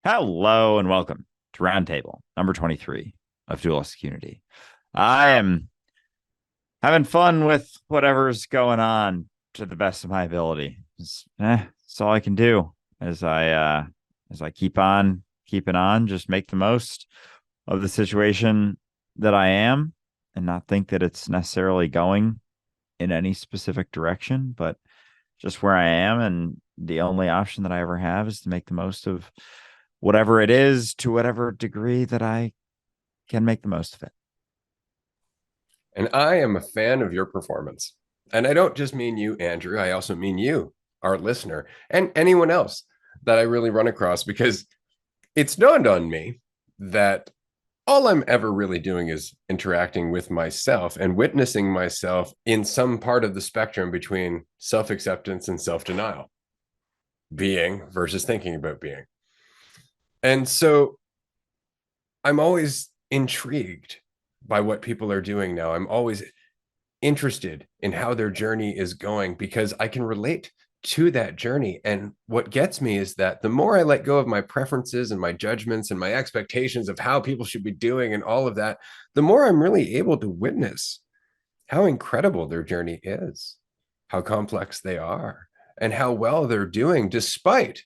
Hello and welcome to Roundtable number 23 of Dualistic Unity. I am having fun with whatever's going on to the best of my ability. It's all I can do as I keep on keeping on, just make the most of the situation that I am and not think that it's necessarily going in any specific direction, but just where I am. And the only option that I ever have is to make the most of whatever it is to whatever degree that I can make the most of it. And I am a fan of your performance. And I don't just mean you, Andrew. I also mean you, our listener, and anyone else that I really run across, because it's dawned on me that all I'm ever really doing is interacting with myself and witnessing myself in some part of the spectrum between self acceptance and self denial, being versus thinking about being. And so I'm always intrigued by what people are doing now. I'm always interested in how their journey is going because I can relate to that journey. And what gets me is that the more I let go of my preferences and my judgments and my expectations of how people should be doing and all of that, the more I'm really able to witness how incredible their journey is, how complex they are, and how well they're doing despite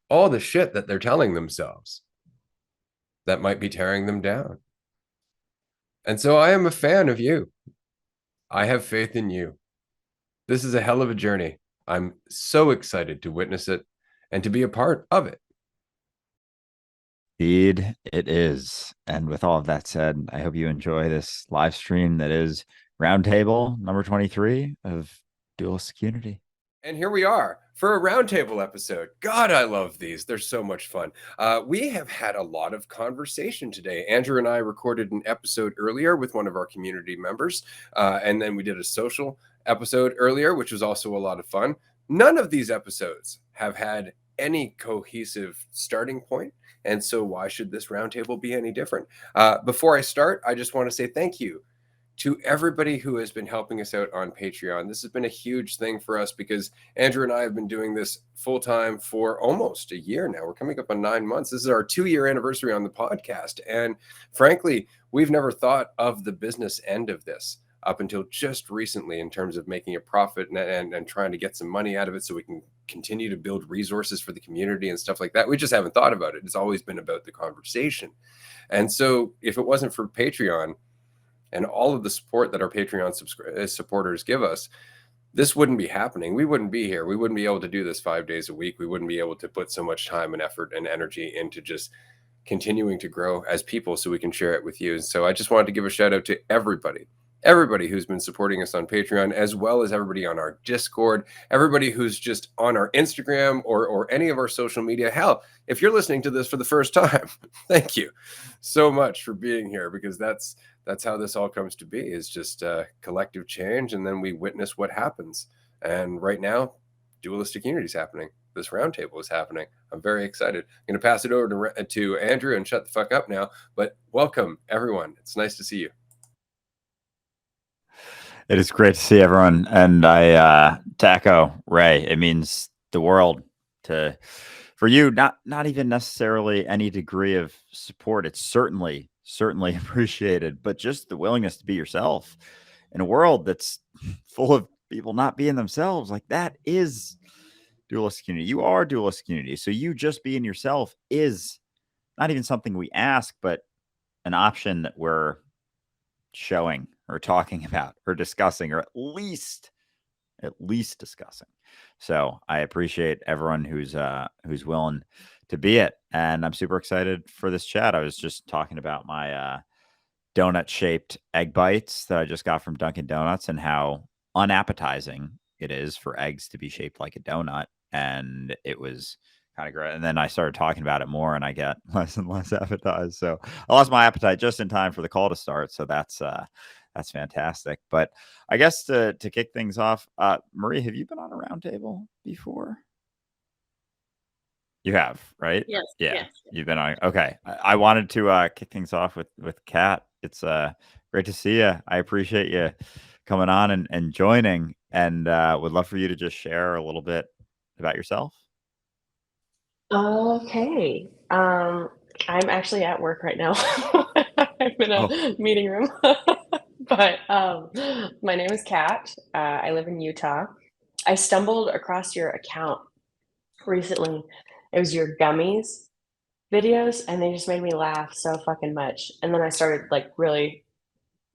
all the shit that they're telling themselves that might be tearing them down. And so I am a fan of you. I have faith in you. This is a hell of a journey. I'm so excited to witness it and to be a part of it. Indeed, it is. And with all of that said, I hope you enjoy this live stream that is Roundtable number 23 of Dualistic Unity. And here we are for a roundtable episode. God, I love these. They're so much fun. We have had a lot of conversation today. Andrew and I recorded an episode earlier with one of our community members, and then we did a social episode earlier, which was also a lot of fun. None of these episodes have had any cohesive starting point. And so why should this roundtable be any different? Before I start, I just want to say thank you to everybody who has been helping us out on Patreon. This has been a huge thing for us because Andrew and I have been doing this full time for almost a year now. We're coming up on 9 months. This is our 2-year anniversary on the podcast. And frankly, we've never thought of the business end of this up until just recently in terms of making a profit and trying to get some money out of it so we can continue to build resources for the community and stuff like that. We just haven't thought about it. It's always been about the conversation. And so if it wasn't for Patreon, and all of the support that our Patreon supporters give us, this wouldn't be happening. We wouldn't be here. We wouldn't be able to do this 5 days a week. We wouldn't be able to put so much time and effort and energy into just continuing to grow as people so we can share it with you. So I just wanted to give a shout out to everybody who's been supporting us on Patreon, as well as everybody on our Discord, everybody who's just on our Instagram or any of our social media. Hell, if you're listening to this for the first time, thank you so much for being here, because that's how this all comes to be, is just collective change, and then we witness what happens. And right now, Dualistic Unity is happening. This roundtable is happening. I'm very excited. I'm going to pass it over to Andrew and shut the fuck up now. But welcome, everyone. It's nice to see you. It is great to see everyone. And to echo Ray, it means the world for you, not even necessarily any degree of support. It's certainly appreciated, but just the willingness to be yourself in a world that's full of people not being themselves. Like, that is Dualistic Unity. You are Dualistic Unity. So you just being yourself is not even something we ask, but an option that we're showing or talking about or discussing, or at least discussing. So I appreciate everyone who's willing to be it, and I'm super excited for this chat. I was just talking about my donut shaped egg bites that I just got from Dunkin' Donuts and how unappetizing it is for eggs to be shaped like a donut, and it was kind of great. And then I started talking about it more, and I get less and less appetized. So I lost my appetite just in time for the call to start. So that's fantastic. But I guess to kick things off, Marie, have you been on a roundtable before? You have, right? Yes. Yeah, Yes. you've been on. Okay, I wanted to kick things off with Kat. It's great to see you. I appreciate you coming on and joining, and would love for you to just share a little bit about yourself. Okay. Um, I'm actually at work right now. I'm in Oh, a meeting room. But my name is Kat. I live in Utah. I stumbled across your account recently. It was your gummies videos, and they just made me laugh so fucking much. And then I started like really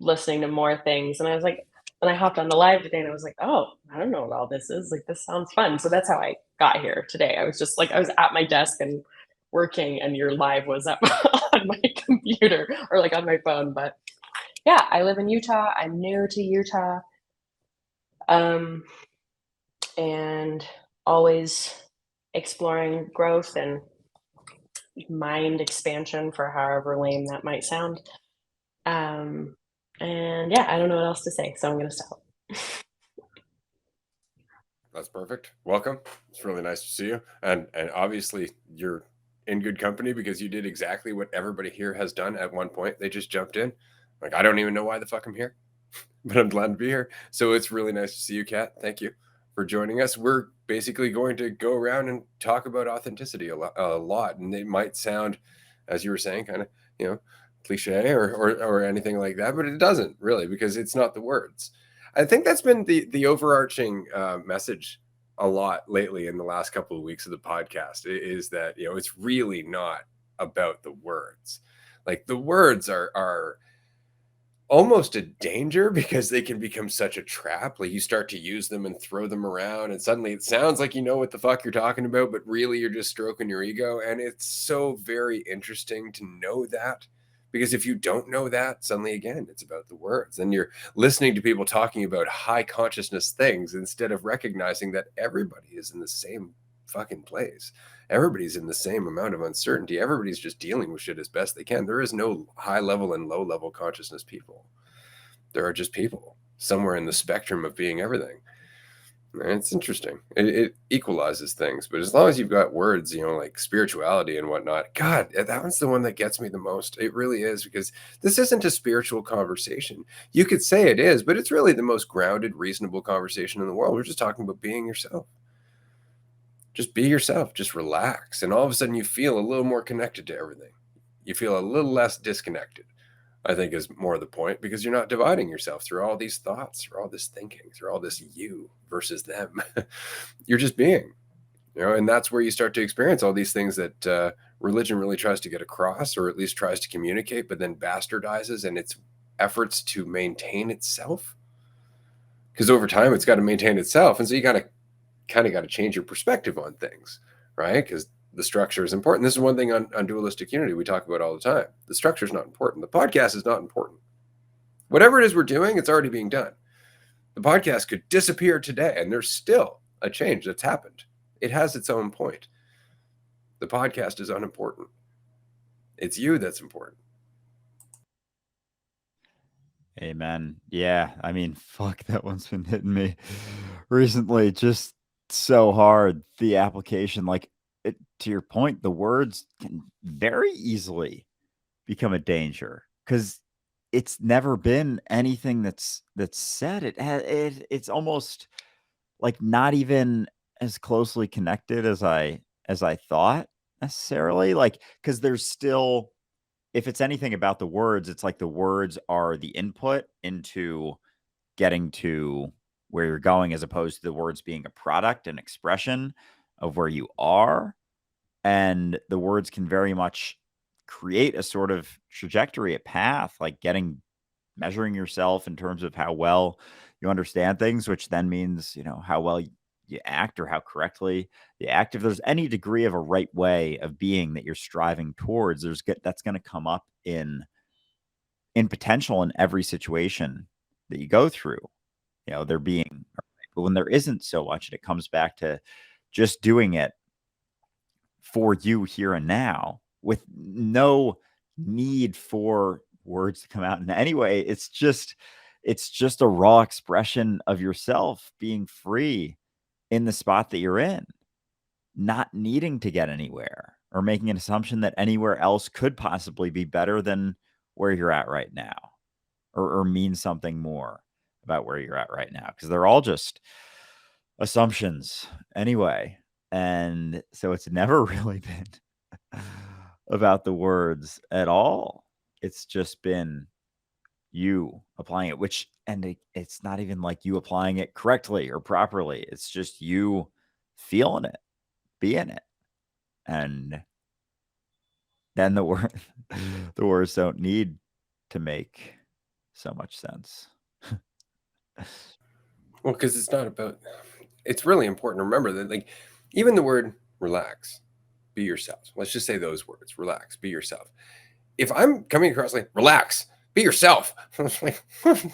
listening to more things, and I was like, and I hopped on the live today, and I was like, oh, I don't know what all this is. Like, this sounds fun. So that's how I got here today. I was just like, I was at my desk and working, and your live was up on my computer or like on my phone. But yeah, I live in Utah. I'm new to Utah, um, and always exploring growth and mind expansion, for however lame that might sound. Um, and yeah, I don't know what else to say, so I'm gonna stop. That's perfect. Welcome. It's really nice to see you. And obviously you're in good company because you did exactly what everybody here has done at one point. They just jumped in. Like, I don't even know why the fuck I'm here, but I'm glad to be here. So it's really nice to see you, Kat. Thank you for joining us. We're basically going to go around and talk about authenticity a lot. And it might sound, as you were saying, kind of, you know, cliche or anything like that, but it doesn't really, because it's not the words. I think that's been the overarching message a lot lately in the last couple of weeks of the podcast, is that, you know, it's really not about the words. Like, the words are almost a danger because they can become such a trap. Like, you start to use them and throw them around, and suddenly it sounds like you know what the fuck you're talking about, but really you're just stroking your ego. And it's so very interesting to know that, because if you don't know that, suddenly again, it's about the words. And you're listening to people talking about high consciousness things instead of recognizing that everybody is in the same fucking place. Everybody's in the same amount of uncertainty. Everybody's just dealing with shit as best they can. There is no high level and low level consciousness people. There are just people somewhere in the spectrum of being everything. And it's interesting. It equalizes things. But as long as you've got words, you know, like spirituality and whatnot, God, that one's the one that gets me the most. It really is, because this isn't a spiritual conversation. You could say it is, but it's really the most grounded, reasonable conversation in the world. We're just talking about being yourself. Just be yourself, just relax. And all of a sudden you feel a little more connected to everything. You feel a little less disconnected, I think, is more the point, because you're not dividing yourself through all these thoughts, through all this thinking, through all this you versus them. You're just being, you know, and that's where you start to experience all these things that religion really tries to get across, or at least tries to communicate, but then bastardizes in its efforts to maintain itself. Because over time, it's got to maintain itself. And so you got to kind of got to change your perspective on things, right? Because the structure is important. This is one thing on dualistic unity we talk about all the time. The structure is not important. The podcast is not important. Whatever it is we're doing, it's already being done. The podcast could disappear today, and there's still a change that's happened. It has its own point. The podcast is unimportant. It's you that's important. amen. Yeah, I mean, fuck, that one's been hitting me recently just so hard. The application, like, to your point, the words can very easily become a danger because it's never been anything that's said. It's almost like not even as closely connected as I thought necessarily. Like, because there's still, if it's anything about the words, it's like the words are the input into getting to where you're going, as opposed to the words being a product and expression of where you are. And the words can very much create a sort of trajectory, a path, like measuring yourself in terms of how well you understand things, which then means, how well you act or how correctly you act. If there's any degree of a right way of being that you're striving towards, that's going to come up in potential in every situation that you go through. There being, but when there isn't so much, and it comes back to just doing it for you here and now with no need for words to come out in any way. It's just a raw expression of yourself being free in the spot that you're in, not needing to get anywhere or making an assumption that anywhere else could possibly be better than where you're at right now, or mean something more about where you're at right now, because they're all just assumptions anyway. And so it's never really been about the words at all. It's just been you applying it, it's not even like you applying it correctly or properly. It's just you feeling it, being it. And then the words don't need to make so much sense. Well, because it's really important to remember that, like, even the word relax, be yourself. Let's just say those words, relax, be yourself. If I'm coming across like, relax, be yourself, I was like,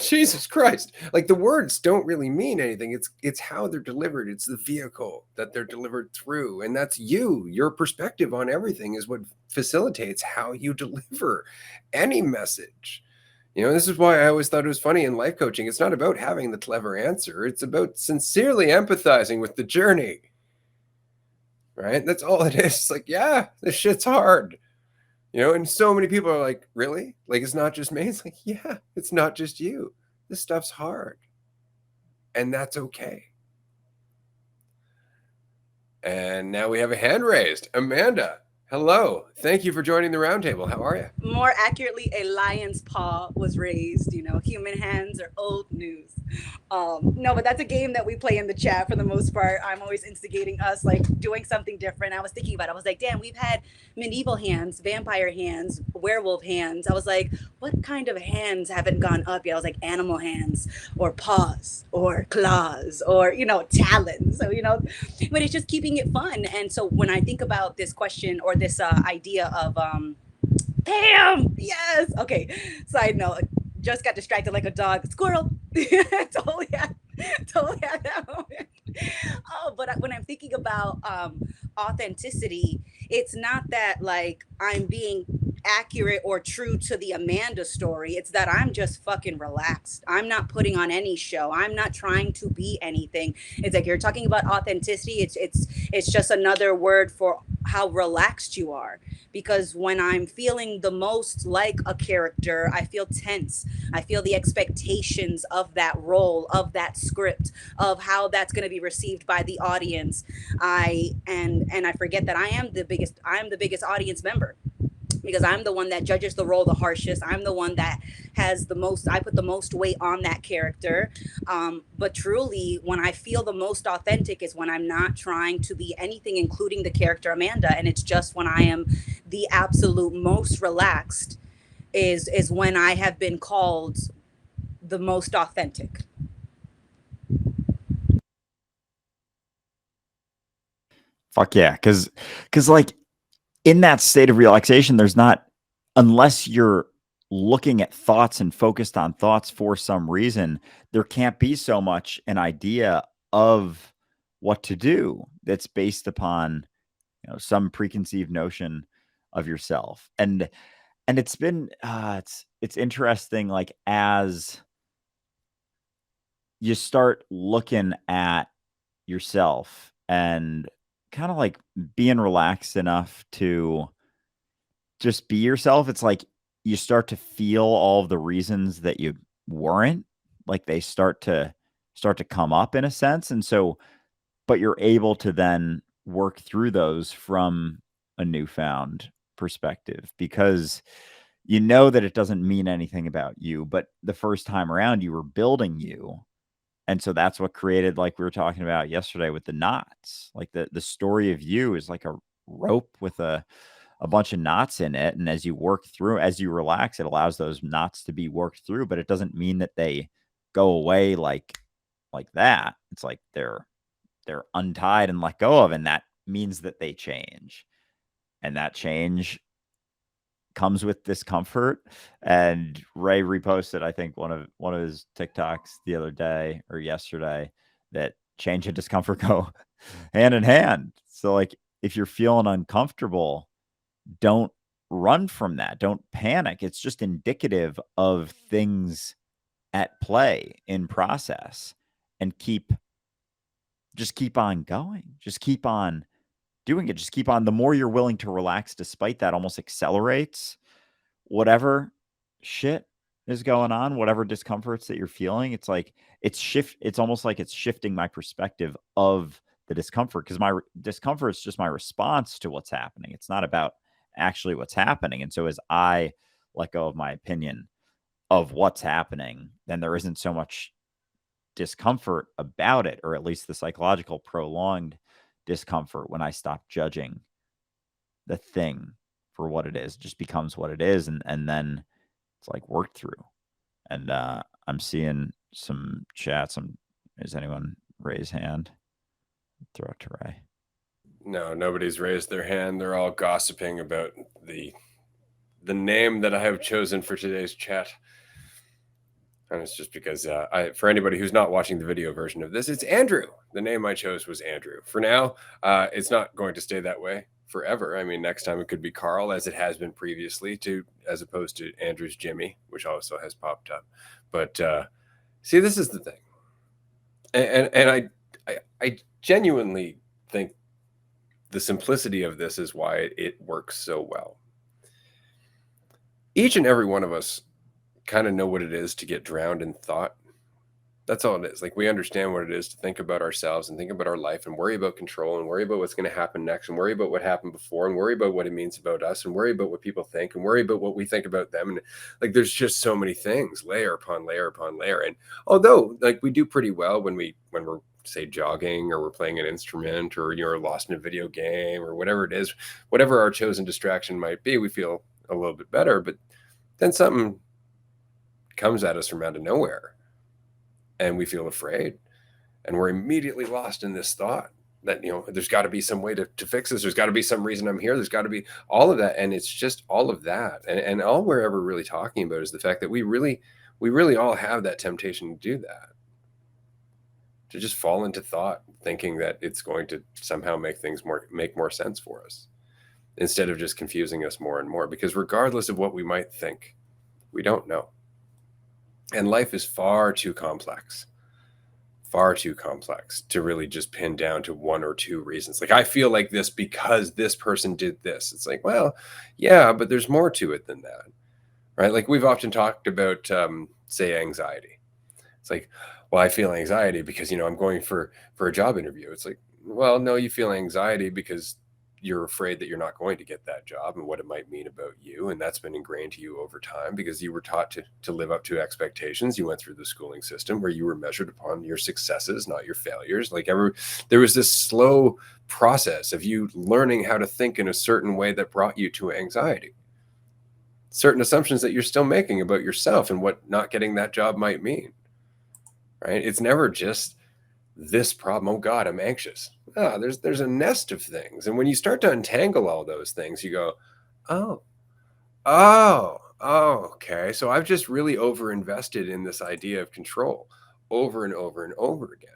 Jesus Christ. Like, the words don't really mean anything. It's how they're delivered. It's the vehicle that they're delivered through. And that's you. Your perspective on everything is what facilitates how you deliver any message. This is why I always thought it was funny in life coaching. It's not about having the clever answer. It's about sincerely empathizing with the journey. Right? That's all it is. It's like, yeah, this shit's hard. And so many people are like, really? Like, it's not just me? It's like, yeah, it's not just you. This stuff's hard. And that's okay. And now we have a hand raised. Amanda, hello. Thank you for joining the roundtable. How are you? More accurately, a lion's paw was raised. Human hands are old news. No, but that's a game that we play in the chat for the most part. I'm always instigating us, like, doing something different. I was thinking about it. I was like, damn, we've had medieval hands, vampire hands, werewolf hands. I was like, what kind of hands haven't gone up yet? I was like, animal hands or paws or claws or, talons. So, but it's just keeping it fun. And so when I think about this question or this idea of, damn, yes. Okay. Side note, just got distracted like a dog. Squirrel. totally had that moment. Oh, but when I'm thinking about authenticity, it's not that, like, I'm being accurate or true to the Amanda story. It's that I'm just fucking relaxed. I'm not putting on any show. I'm not trying to be anything. It's like, you're talking about authenticity. It's just another word for how relaxed you are. Because when I'm feeling the most like a character, I feel tense. I feel the expectations of that role, of that script, of how that's going to be received by the audience. And I forget that I'm the biggest audience member, because I'm the one that judges the role the harshest. I'm the one that I put the most weight on that character. But truly, when I feel the most authentic is when I'm not trying to be anything, including the character Amanda. And it's just when I am the absolute most relaxed is when I have been called the most authentic. Fuck yeah. Cause like, in that state of relaxation, there's not, unless you're looking at thoughts and focused on thoughts for some reason, there can't be so much an idea of what to do that's based upon, some preconceived notion of yourself. And it's been, it's interesting, like, as you start looking at yourself and kind of like being relaxed enough to just be yourself, it's like you start to feel all of the reasons that you weren't, like, they start to come up in a sense. And so, but you're able to then work through those from a newfound perspective, because you know that it doesn't mean anything about you, but the first time around you were building you. And so that's what created, like we were talking about yesterday with the knots, like the story of you is like a rope with a bunch of knots in it. And as you work through, as you relax, it allows those knots to be worked through, but it doesn't mean that they go away like that. It's like they're untied and let go of, and that means that they change. And that change comes with discomfort. And Ray reposted, I think, one of his TikToks the other day or yesterday, that change and discomfort go hand in hand. So, like, if you're feeling uncomfortable, don't run from that. Don't panic. It's just indicative of things at play in process. And just keep on going. Just keep on doing it. Just keep on. The more you're willing to relax, despite that, almost accelerates whatever shit is going on, whatever discomforts that you're feeling. It's like it's almost like it's shifting my perspective of the discomfort, because my discomfort is just my response to what's happening. It's not about actually what's happening. And so as I let go of my opinion of what's happening, then there isn't so much discomfort about it, or at least the psychological prolonged discomfort when I stop judging the thing for what it is. It just becomes what it is, and then it's like worked through. And I'm seeing some chats. Is anyone raise hand? Throw it to Ray. No, nobody's raised their hand. They're all gossiping about the name that I have chosen for today's chat. And it's just because for anybody who's not watching the video version of this, it's Andrew. The name I chose was Andrew. For now, it's not going to stay that way forever. I mean, next time it could be Carl, as it has been previously, as opposed to Andrew's Jimmy, which also has popped up. But see, this is the thing, and I genuinely think the simplicity of this is why it works so well. Each and every one of us kind of know what it is to get drowned in thought. That's all it is. Like, we understand what it is to think about ourselves and think about our life and worry about control and worry about what's going to happen next and worry about what happened before and worry about what it means about us and worry about what people think and worry about what we think about them. And like, there's just so many things, layer upon layer upon layer. And although like we do pretty well when we're say jogging, or we're playing an instrument, or you're lost in a video game, or whatever it is, whatever our chosen distraction might be, we feel a little bit better. But then something comes at us from out of nowhere and we feel afraid, and we're immediately lost in this thought that, there's got to be some way to fix this. There's got to be some reason I'm here. There's got to be all of that. And it's just all of that. And all we're ever really talking about is the fact that we really all have that temptation to do that, to just fall into thought, thinking that it's going to somehow make things make more sense for us, instead of just confusing us more and more. Because regardless of what we might think, we don't know. And life is far too complex to really just pin down to one or two reasons. Like, I feel like this because this person did this. It's like, well, yeah, but there's more to it than that, right? Like, we've often talked about, say, anxiety. It's like, well, I feel anxiety because, I'm going for a job interview. It's like, well, no, you feel anxiety because you're afraid that you're not going to get that job and what it might mean about you. And that's been ingrained to you over time because you were taught to live up to expectations. You went through the schooling system where you were measured upon your successes, not your failures. Like, there was this slow process of you learning how to think in a certain way that brought you to anxiety. Certain assumptions that you're still making about yourself and what not getting that job might mean, right? It's never just this problem. Oh God, I'm anxious. There's a nest of things. And when you start to untangle all those things, you go, oh, okay. So I've just really overinvested in this idea of control over and over and over again.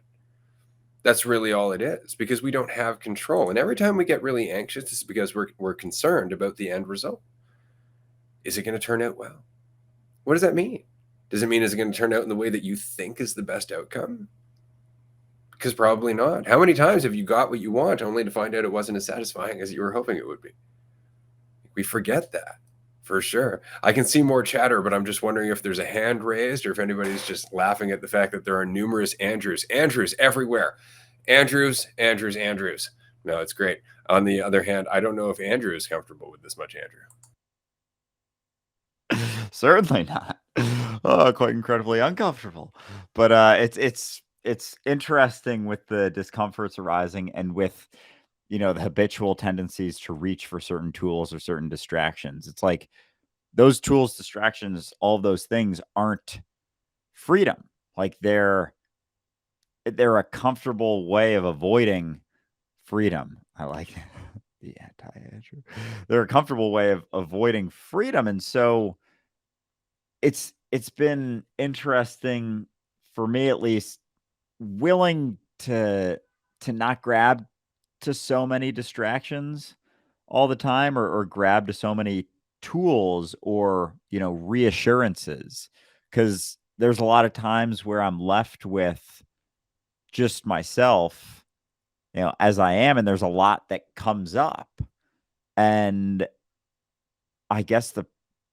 That's really all it is, because we don't have control. And every time we get really anxious, it's because we're concerned about the end result. Is it going to turn out well? What does that mean? Does it mean, is it going to turn out in the way that you think is the best outcome? Because probably not. How many times have you got what you want only to find out it wasn't as satisfying as you were hoping it would be? We forget that, for sure. I can see more chatter, but I'm just wondering if there's a hand raised or if anybody's just laughing at the fact that there are numerous Andrews. Andrews everywhere. Andrews. No, it's great. On the other hand, I don't know if Andrew is comfortable with this much Andrew. Certainly not. Quite incredibly uncomfortable. But it's interesting with the discomforts arising and with, the habitual tendencies to reach for certain tools or certain distractions. It's like those tools, distractions, all of those things aren't freedom. Like, they're a comfortable way of avoiding freedom. I like the anti-Andrew. They're a comfortable way of avoiding freedom. And so it's been interesting for me, at least, willing to not grab to so many distractions all the time, or grab to so many tools or, reassurances, because there's a lot of times where I'm left with just myself, as I am, and there's a lot that comes up. And I guess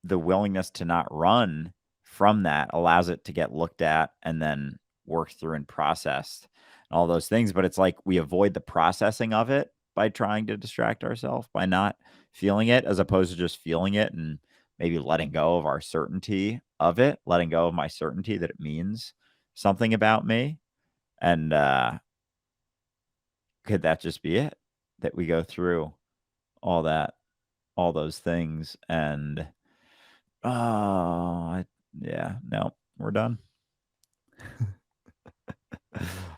the willingness to not run from that allows it to get looked at and then worked through and processed and all those things. But it's like we avoid the processing of it by trying to distract ourselves, by not feeling it, as opposed to just feeling it and maybe letting go of our certainty of it, letting go of my certainty that it means something about me. And could that just be it? That we go through all those things and yeah, no, we're done.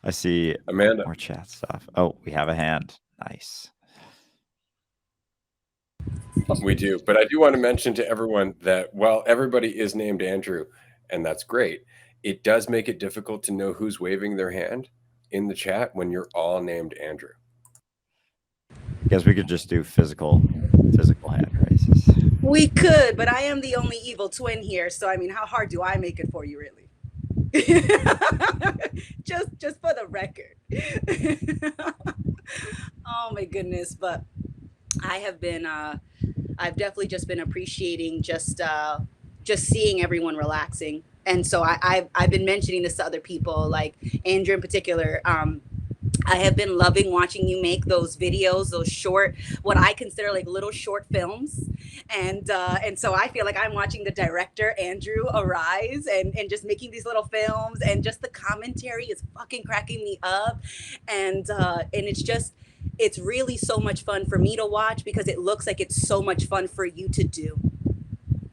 I see Amanda. more chat stuff. Oh, we have a hand. Nice. We do. But I do want to mention to everyone that while everybody is named Andrew, and that's great, it does make it difficult to know who's waving their hand in the chat when you're all named Andrew. Guess we could just do physical hand raises. We could, but I am the only evil twin here. So, I mean, how hard do I make it for you, really? just for the record. Oh my goodness. But I have been, I've definitely just been appreciating just seeing everyone relaxing. And so I've been mentioning this to other people, like Andrew in particular. I have been loving watching you make those videos, those short, what I consider like little short films. And so I feel like I'm watching the director, Andrew, arise and just making these little films, and just the commentary is fucking cracking me up. And it's really so much fun for me to watch, because it looks like it's so much fun for you to do.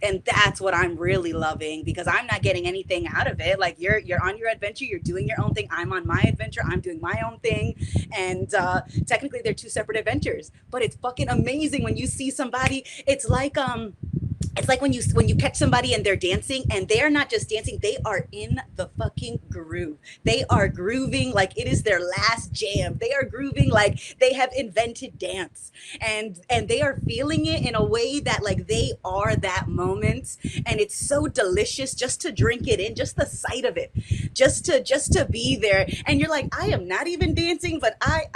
And that's what I'm really loving, because I'm not getting anything out of it. Like you're on your adventure, you're doing your own thing. I'm on my adventure, I'm doing my own thing. And technically they're two separate adventures, but it's fucking amazing when you see somebody. It's like when you catch somebody and they're dancing, and they're not just dancing, they are in the fucking groove. They are grooving like it is their last jam. They are grooving like they have invented dance, and they are feeling it in a way that like they are that moment. And it's so delicious just to drink it in, just the sight of it, just to be there. And you're like, I am not even dancing, but I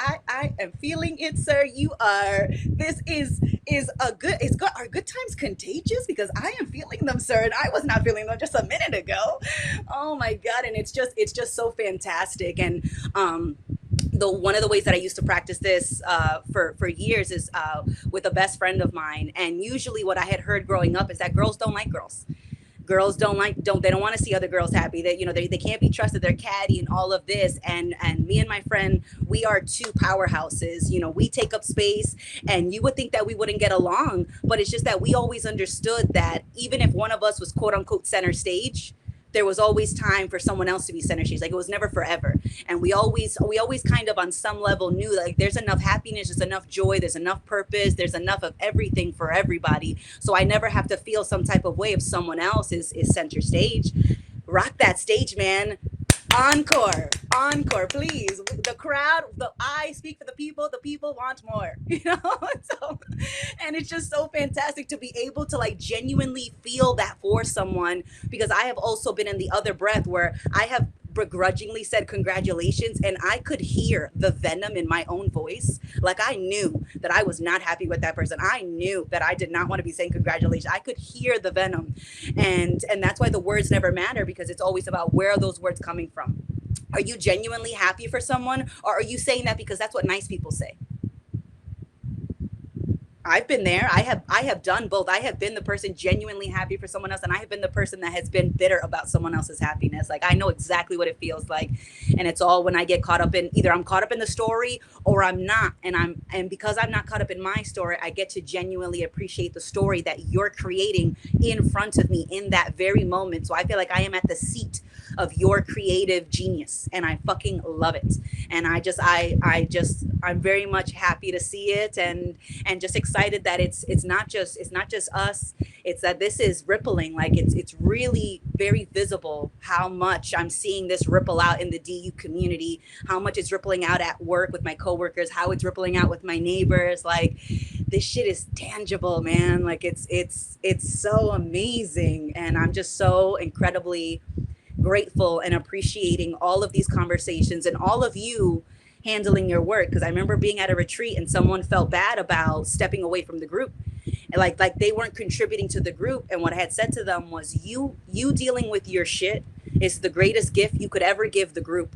am feeling it, sir. You are. This is a good. Are good times contagious? Because I am feeling them, sir, and I was not feeling them just a minute ago. Oh my God. And it's just so fantastic. And one of the ways that I used to practice this for years is with a best friend of mine. And usually what I had heard growing up is that girls don't like girls. Girls don't want to see other girls happy. That, you know, they can't be trusted, they're catty and all of this. And me and my friend, we are two powerhouses. You know, we take up space, and you would think that we wouldn't get along, but it's just that we always understood that even if one of us was quote unquote center stage, there was always time for someone else to be center stage. Like, it was never forever. And we always kind of on some level knew like there's enough happiness, there's enough joy, there's enough purpose, there's enough of everything for everybody. So I never have to feel some type of way if someone else is center stage. Rock that stage, man. Encore, please. The crowd, I speak for the people want more, you know? So, and it's just so fantastic to be able to like genuinely feel that for someone, because I have also been in the other breath where I have begrudgingly said congratulations, and I could hear the venom in my own voice. Like, I knew that I was not happy with that person. I knew that I did not want to be saying congratulations. I could hear the venom. And that's why the words never matter, because it's always about where are those words coming from. Are you genuinely happy for someone, or are you saying that because that's what nice people say? I've been there. I have done both. I have been the person genuinely happy for someone else, and I have been the person that has been bitter about someone else's happiness. Like, I know exactly what it feels like. And it's all when I get caught up in, either I'm caught up in the story or I'm not. And because I'm not caught up in my story, I get to genuinely appreciate the story that you're creating in front of me in that very moment. So I feel like I am at the seat of your creative genius, and I fucking love it. And I'm very much happy to see it, and just excited that it's not just us. It's that this is rippling. Like, it's really very visible how much I'm seeing this ripple out in the DU community, how much it's rippling out at work with my coworkers, how it's rippling out with my neighbors. Like, this shit is tangible, man. Like, it's so amazing, and I'm just so incredibly grateful and appreciating all of these conversations and all of you handling your work. Because I remember being at a retreat and someone felt bad about stepping away from the group, and like they weren't contributing to the group. And what I had said to them was, you dealing with your shit is the greatest gift you could ever give the group.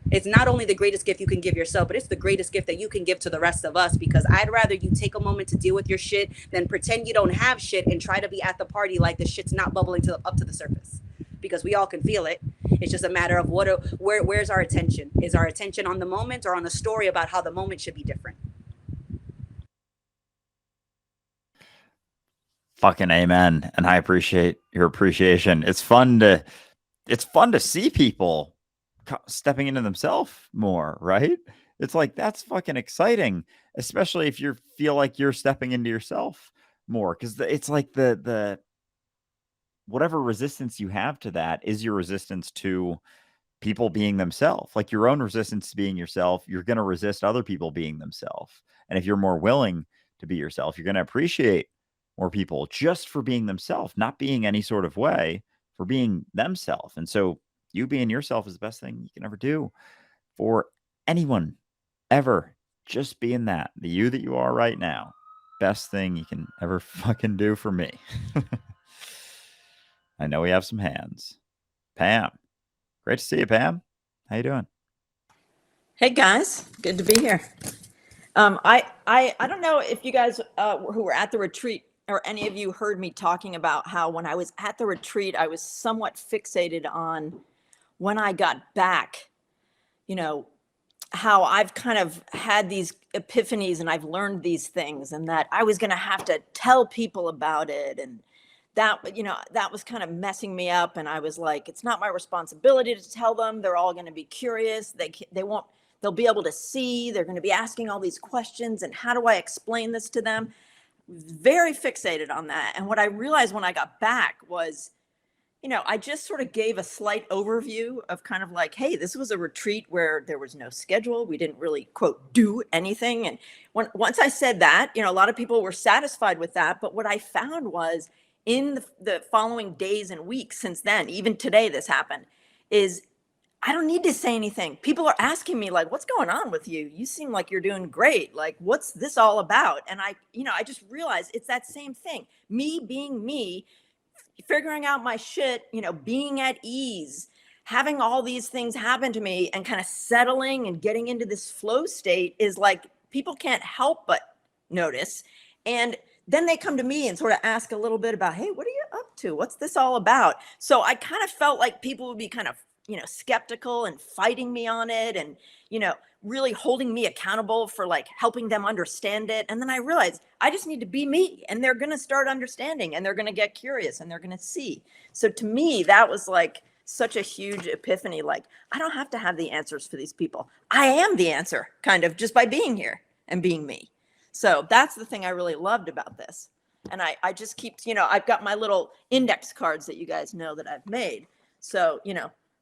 It's not only the greatest gift you can give yourself, but it's the greatest gift that you can give to the rest of us, because I'd rather you take a moment to deal with your shit than pretend you don't have shit and try to be at the party like the shit's not bubbling up to the surface, because we all can feel it. It's just a matter of where's our attention? Is our attention on the moment or on the story about how the moment should be different? Fucking amen. And I appreciate your appreciation. It's fun to see people stepping into themselves more, right? It's like, that's fucking exciting, especially if you feel like you're stepping into yourself more, because it's like the whatever resistance you have to that is your resistance to people being themselves. Like your own resistance to being yourself, you're going to resist other people being themselves. And if you're more willing to be yourself, you're going to appreciate more people just for being themselves, not being any sort of way, for being themselves. And so you being yourself is the best thing you can ever do for anyone ever. Just being the you that you are right now. Best thing you can ever fucking do for me. I know we have some hands. Pam. Great to see you, Pam. How you doing? Hey guys, good to be here. I don't know if you guys who were at the retreat or any of you heard me talking about how when I was at the retreat, I was somewhat fixated on when I got back, you know, how I've kind of had these epiphanies and I've learned these things, and that I was going to have to tell people about it. And that, that was kind of messing me up. And I was like, it's not my responsibility to tell them. They're all going to be curious. They won't, they'll be able to see, they're going to be asking all these questions. And how do I explain this to them? Very fixated on that. And what I realized when I got back was, I just sort of gave a slight overview of kind of like, hey, this was a retreat where there was no schedule. We didn't really, quote, do anything. And once I said that, a lot of people were satisfied with that. But what I found was in the following days and weeks since then, even today this happened, is I don't need to say anything. People are asking me like, what's going on with you? You seem like you're doing great. Like, what's this all about? And I just realized it's that same thing. Me being me, figuring out my shit, being at ease, having all these things happen to me and kind of settling and getting into this flow state is like, people can't help but notice. And then they come to me and sort of ask a little bit about, hey, what are you up to? What's this all about? So I kind of felt like people would be kind of, skeptical and fighting me on it and, really holding me accountable for like helping them understand it. And then I realized I just need to be me, and they're going to start understanding, and they're going to get curious, and they're going to see. So to me, that was like such a huge epiphany. Like, I don't have to have the answers for these people. I am the answer, kind of, just by being here and being me. So that's the thing I really loved about this. And I just keep, I've got my little index cards that you guys know that I've made. So,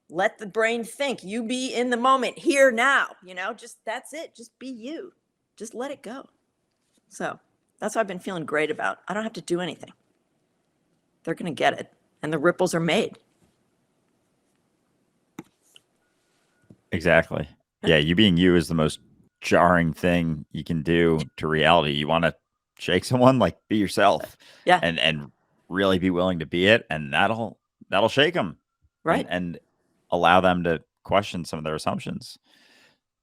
let the brain think. You be in the moment, here now, just that's it. Just be you. Just let it go. So that's what I've been feeling great about. I don't have to do anything. They're going to get it. And the ripples are made. Exactly. Yeah, you being you is the most jarring thing you can do to reality. You want to shake someone, like, be yourself. Yeah. And really be willing to be it, and that'll shake them. Right. And allow them to question some of their assumptions.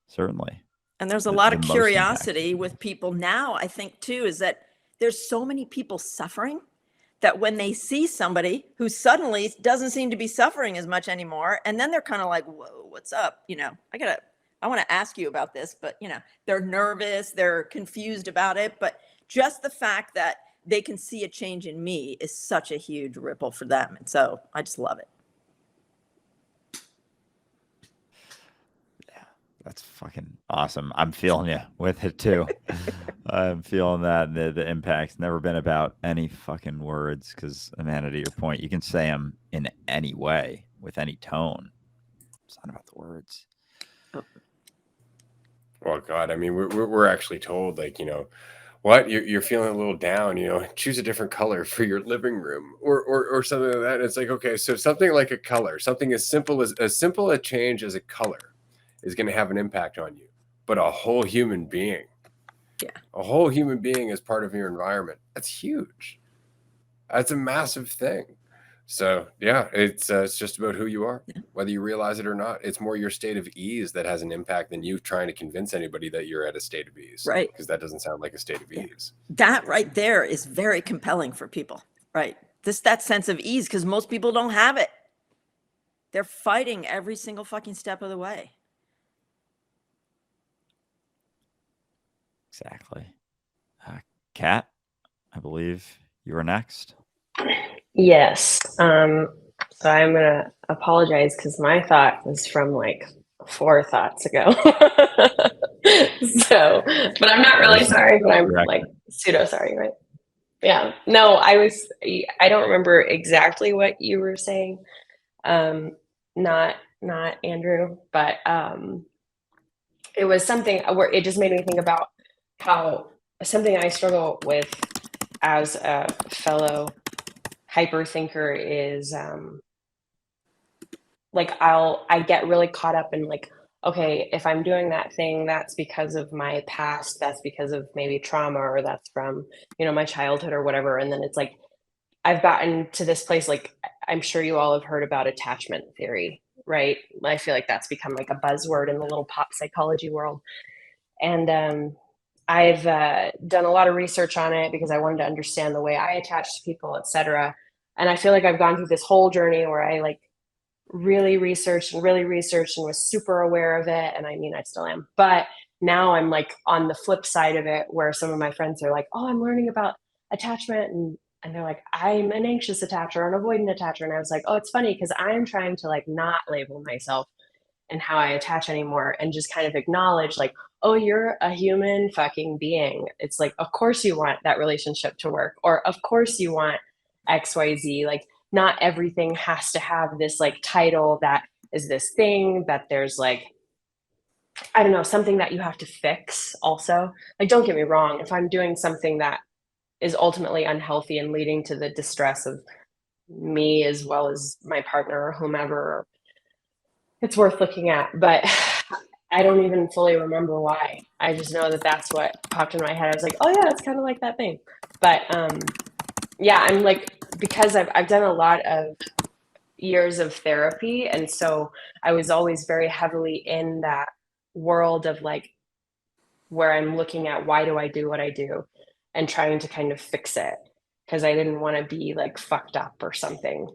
Certainly. And there's a lot of most curiosity with people now, I think, too, is that there's so many people suffering that when they see somebody who suddenly doesn't seem to be suffering as much anymore, and then they're kind of like, whoa, what's up? I want to ask you about this, but, they're nervous, they're confused about it. But just the fact that they can see a change in me is such a huge ripple for them. And so I just love it. That's fucking awesome. I'm feeling you with it too. I'm feeling that the impact's never been about any fucking words, because, Amanda, to your point, you can say them in any way with any tone. It's not about the words. Well, God, I mean, we're actually told, like, what, you're feeling a little down, choose a different color for your living room or something like that. And it's like, okay, so something like a color, something as simple a change as a color is going to have an impact on you. But a whole human being, a whole human being as part of your environment, that's huge. That's a massive thing. So yeah, it's just about who you are, whether you realize it or not. It's more your state of ease that has an impact than you trying to convince anybody that you're at a state of ease. Right. Because that doesn't sound like a state of ease. That right there is very compelling for people, right? That sense of ease, because most people don't have it. They're fighting every single fucking step of the way. Exactly. Kat, I believe you are next. Yes. So I'm gonna apologize because my thought was from like 4 thoughts ago. So, but I'm not really sorry, but I'm like pseudo sorry, right? Yeah. No, I don't remember exactly what you were saying. Not Andrew, but it was something where it just made me think about how something I struggle with as a fellow hyper thinker is like I get really caught up in like, okay, if I'm doing that thing, that's because of my past, that's because of maybe trauma, or that's from, my childhood or whatever. And then it's like I've gotten to this place, like I'm sure you all have heard about attachment theory, right? I feel like that's become like a buzzword in the little pop psychology world. And I've done a lot of research on it because I wanted to understand the way I attach to people, etc. And I feel like I've gone through this whole journey where I like really researched and was super aware of it. And I mean, I still am. But now I'm like on the flip side of it, where some of my friends are like, oh, I'm learning about attachment. And they're like, I'm an anxious attacher, an avoidant attacher. And I was like, oh, it's funny because I'm trying to like not label myself and how I attach anymore, and just kind of acknowledge like, oh, you're a human fucking being. It's like, of course you want that relationship to work, or of course you want XYZ. Like, not everything has to have this like title that is this thing that there's like, I don't know, something that you have to fix also. Like, don't get me wrong, if I'm doing something that is ultimately unhealthy and leading to the distress of me as well as my partner or whomever, it's worth looking at. But I don't even fully remember why. I just know that that's what popped in my head. I was like, oh yeah, it's kind of like that thing. But yeah, I'm like, because I've done a lot of years of therapy, and so I was always very heavily in that world of like, where I'm looking at why do I do what I do and trying to kind of fix it, because I didn't want to be like fucked up or something,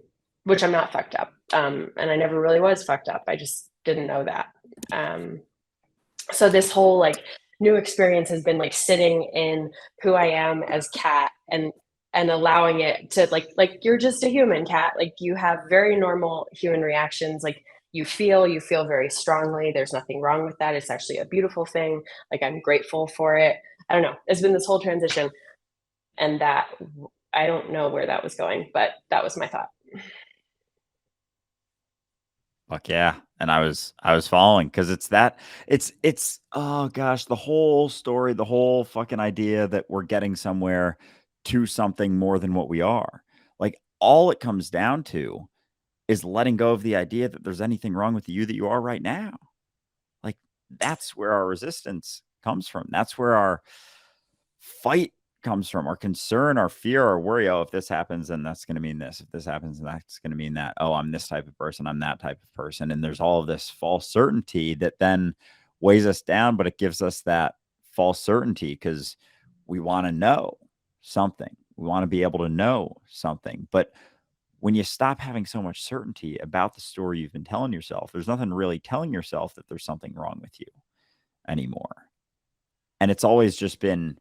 which I'm not fucked up. And I never really was fucked up. I just didn't know that. So this whole like new experience has been like sitting in who I am as Kat, and allowing it to like you're just a human, Kat. Like, you have very normal human reactions. Like, you feel very strongly. There's nothing wrong with that. It's actually a beautiful thing. Like, I'm grateful for it. I don't know. It's been this whole transition, and that I don't know where that was going, but that was my thought. Fuck yeah. And I was following, because it's oh gosh, the whole story, the whole fucking idea that we're getting somewhere to something more than what we are. Like, all it comes down to is letting go of the idea that there's anything wrong with you that you are right now. Like, that's where our resistance comes from. That's where our fight comes from, our concern, our fear, our worry. Oh, if this happens, then that's going to mean this. If this happens, then that's going to mean that. Oh, I'm this type of person, I'm that type of person. And there's all of this false certainty that then weighs us down, but it gives us that false certainty because we want to know something. We want to be able to know something. But when you stop having so much certainty about the story you've been telling yourself, there's nothing really telling yourself that there's something wrong with you anymore. And it's always just been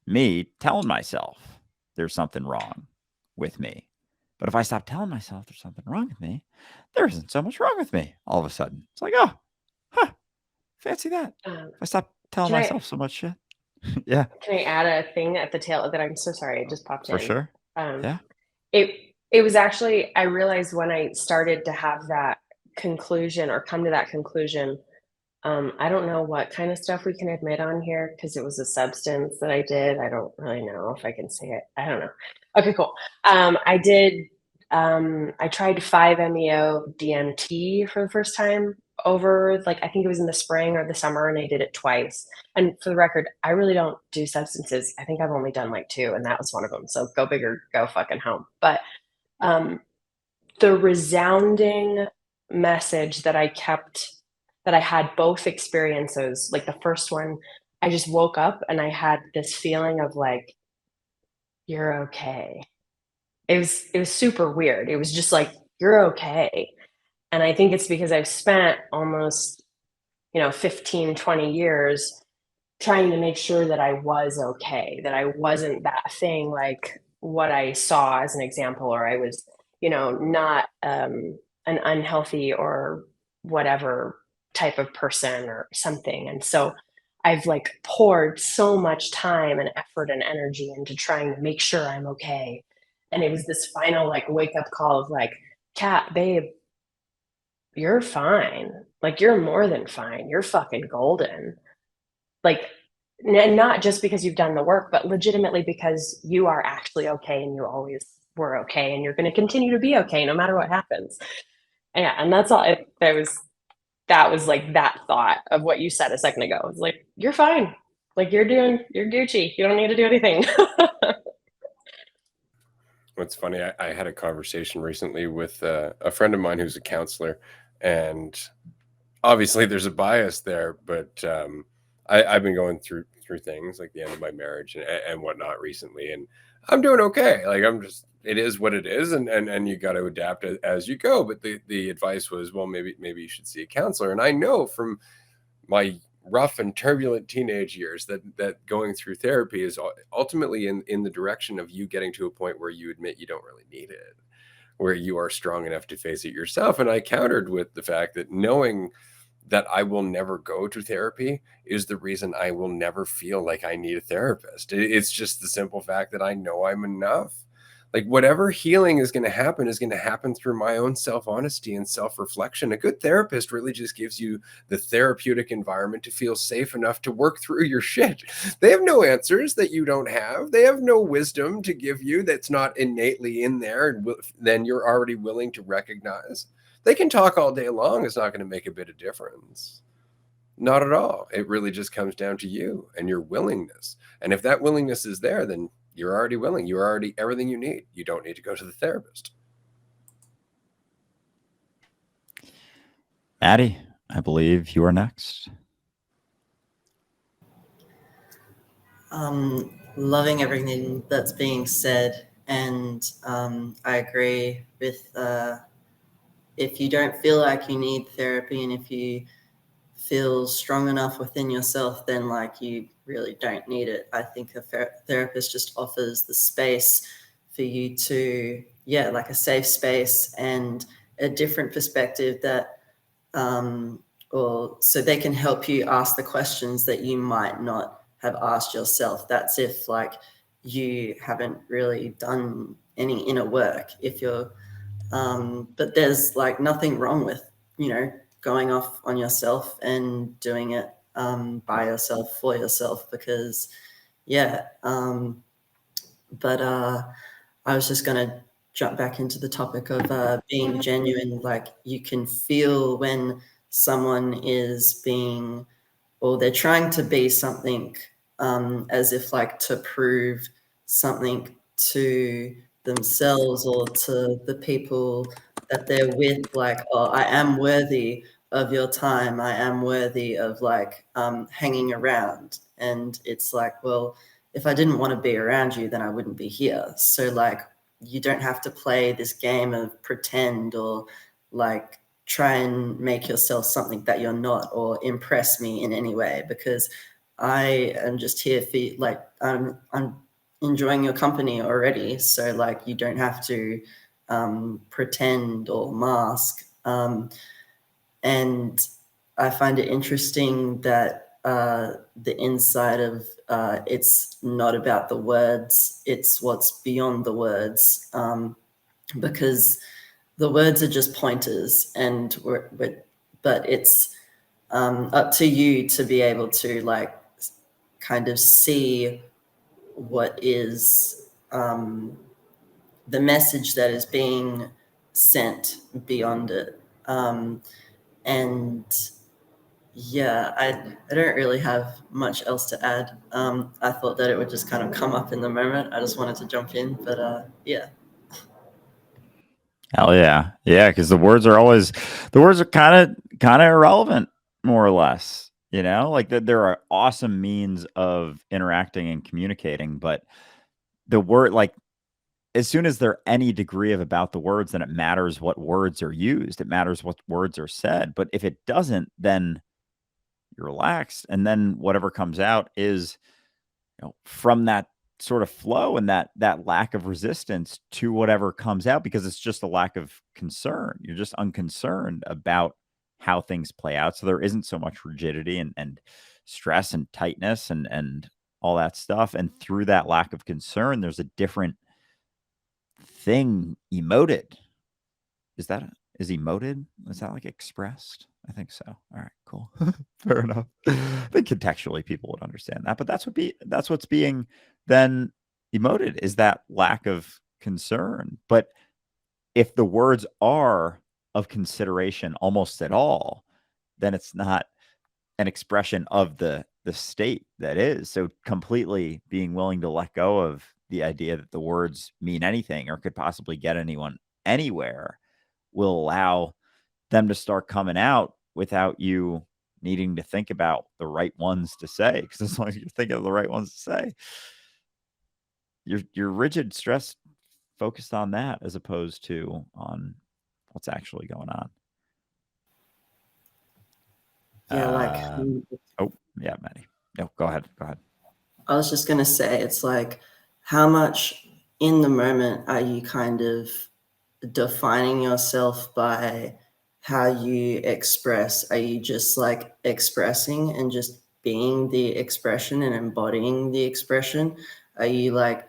me telling myself there's something wrong with me. But if I stop telling myself there's something wrong with me, there isn't so much wrong with me all of a sudden. It's like, oh, fancy that. If I stop telling myself so much shit. Yeah. Can I add a thing at the tail that I'm so sorry, it just popped in. For sure. Yeah. It was actually, I realized when I started to have that conclusion or come to that conclusion, I don't know what kind of stuff we can admit on here because it was a substance that I did. I don't really know if I can say it. I don't know. Okay, cool. I tried 5-MeO DMT for the first time over, like, I think it was in the spring or the summer, and I did it twice. And for the record, I really don't do substances. I think I've only done like 2, and that was one of them. So go big or go fucking home. But the resounding message that I had both experiences. Like the first one, I just woke up and I had this feeling of like, you're okay. It was super weird. It was just like, you're okay. And I think it's because I've spent almost, 15, 20 years trying to make sure that I was okay, that I wasn't that thing like what I saw as an example, or I was, not an unhealthy or whatever type of person or something. And so I've like poured so much time and effort and energy into trying to make sure I'm okay. And it was this final like wake up call of like, Kat, babe, you're fine. Like you're more than fine. You're fucking golden. Like, and not just because you've done the work, but legitimately because you are actually okay and you always were okay and you're going to continue to be okay no matter what happens. Yeah, and that's all. That was like that thought of what you said a second ago. It's like you're fine, like you're Gucci. You don't need to do anything. What's funny, I had a conversation recently with a friend of mine who's a counselor, and obviously there's a bias there, but I've been going through things like the end of my marriage and whatnot recently, and I'm doing okay. Like it is what it is, and you got to adapt as you go. But the advice was, well, maybe you should see a counselor. And I know from my rough and turbulent teenage years that going through therapy is ultimately in the direction of you getting to a point where you admit you don't really need it, where you are strong enough to face it yourself. And I countered with the fact that knowing that I will never go to therapy is the reason I will never feel like I need a therapist. It's just the simple fact that I know I'm enough. Like whatever healing is going to happen through my own self-honesty and self-reflection. A good therapist really just gives you the therapeutic environment to feel safe enough to work through your shit. They have no answers that you don't have. They have no wisdom to give you that's not innately in there and then you're already willing to recognize. They can talk all day long. It's not going to make a bit of difference. Not at all. It really just comes down to you and your willingness. And if that willingness is there, then you're already willing. You're already everything you need. You don't need to go to the therapist. Maddie, I believe you are next. Loving everything that's being said, and I agree with if you don't feel like you need therapy, and if you feel strong enough within yourself, then like you really don't need it. I think a therapist just offers the space for you to, like a safe space and a different perspective that, or so they can help you ask the questions that you might not have asked yourself. That's if like you haven't really done any inner work. If you're, but there's like nothing wrong with, going off on yourself and doing it by yourself, for yourself, because but I was just going to jump back into the topic of being genuine. Like you can feel when someone is being, or they're trying to be something as if like to prove something to themselves or to the people that they're with, like, oh, I am worthy of your time. I am worthy of like hanging around. And it's like, well, if I didn't want to be around you, then I wouldn't be here. So like, you don't have to play this game of pretend or like try and make yourself something that you're not or impress me in any way, because I am just here for you. Like I'm enjoying your company already. So like, you don't have to pretend or mask. And I find it interesting that the inside of it's not about the words, it's what's beyond the words, because the words are just pointers, and but it's up to you to be able to like kind of see what is the message that is being sent beyond it. And I don't really have much else to add. I thought that it would just kind of come up in the moment. I just wanted to jump in, but yeah. Hell yeah. Yeah, because the words are kind of irrelevant, more or less. Like there are awesome means of interacting and communicating, but the word, like, as soon as there any degree of about the words, then it matters what words are used. It matters what words are said. But if it doesn't, then you're relaxed, and then whatever comes out is, from that sort of flow and that lack of resistance to whatever comes out, because it's just a lack of concern. You're just unconcerned about how things play out. So there isn't so much rigidity and stress and tightness and all that stuff. And through that lack of concern, there's a different thing emoted. Is emoted? Is that like expressed? I think so. All right, cool. Fair enough. I think contextually people would understand that, but that's what's being then emoted, is that lack of concern. But if the words are of consideration almost at all, then it's not an expression of the state that is. So completely being willing to let go of the idea that the words mean anything or could possibly get anyone anywhere will allow them to start coming out without you needing to think about the right ones to say. Because as long as you're thinking of the right ones to say, you're rigid, stress focused on that as opposed to on what's actually going on. Yeah, oh yeah, Maddie. No, go ahead. I was just gonna say, it's like, how much in the moment are you kind of defining yourself by how you express? Are you just like expressing and just being the expression and embodying the expression? Are you like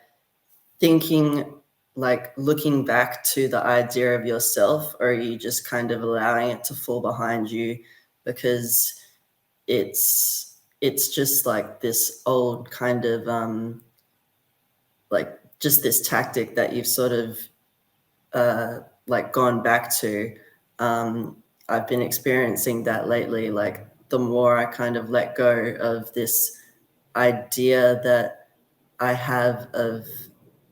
thinking, like looking back to the idea of yourself, or are you just kind of allowing it to fall behind you because it's just like this old kind of like just this tactic that you've sort of like gone back to? I've been experiencing that lately. Like the more I kind of let go of this idea that I have of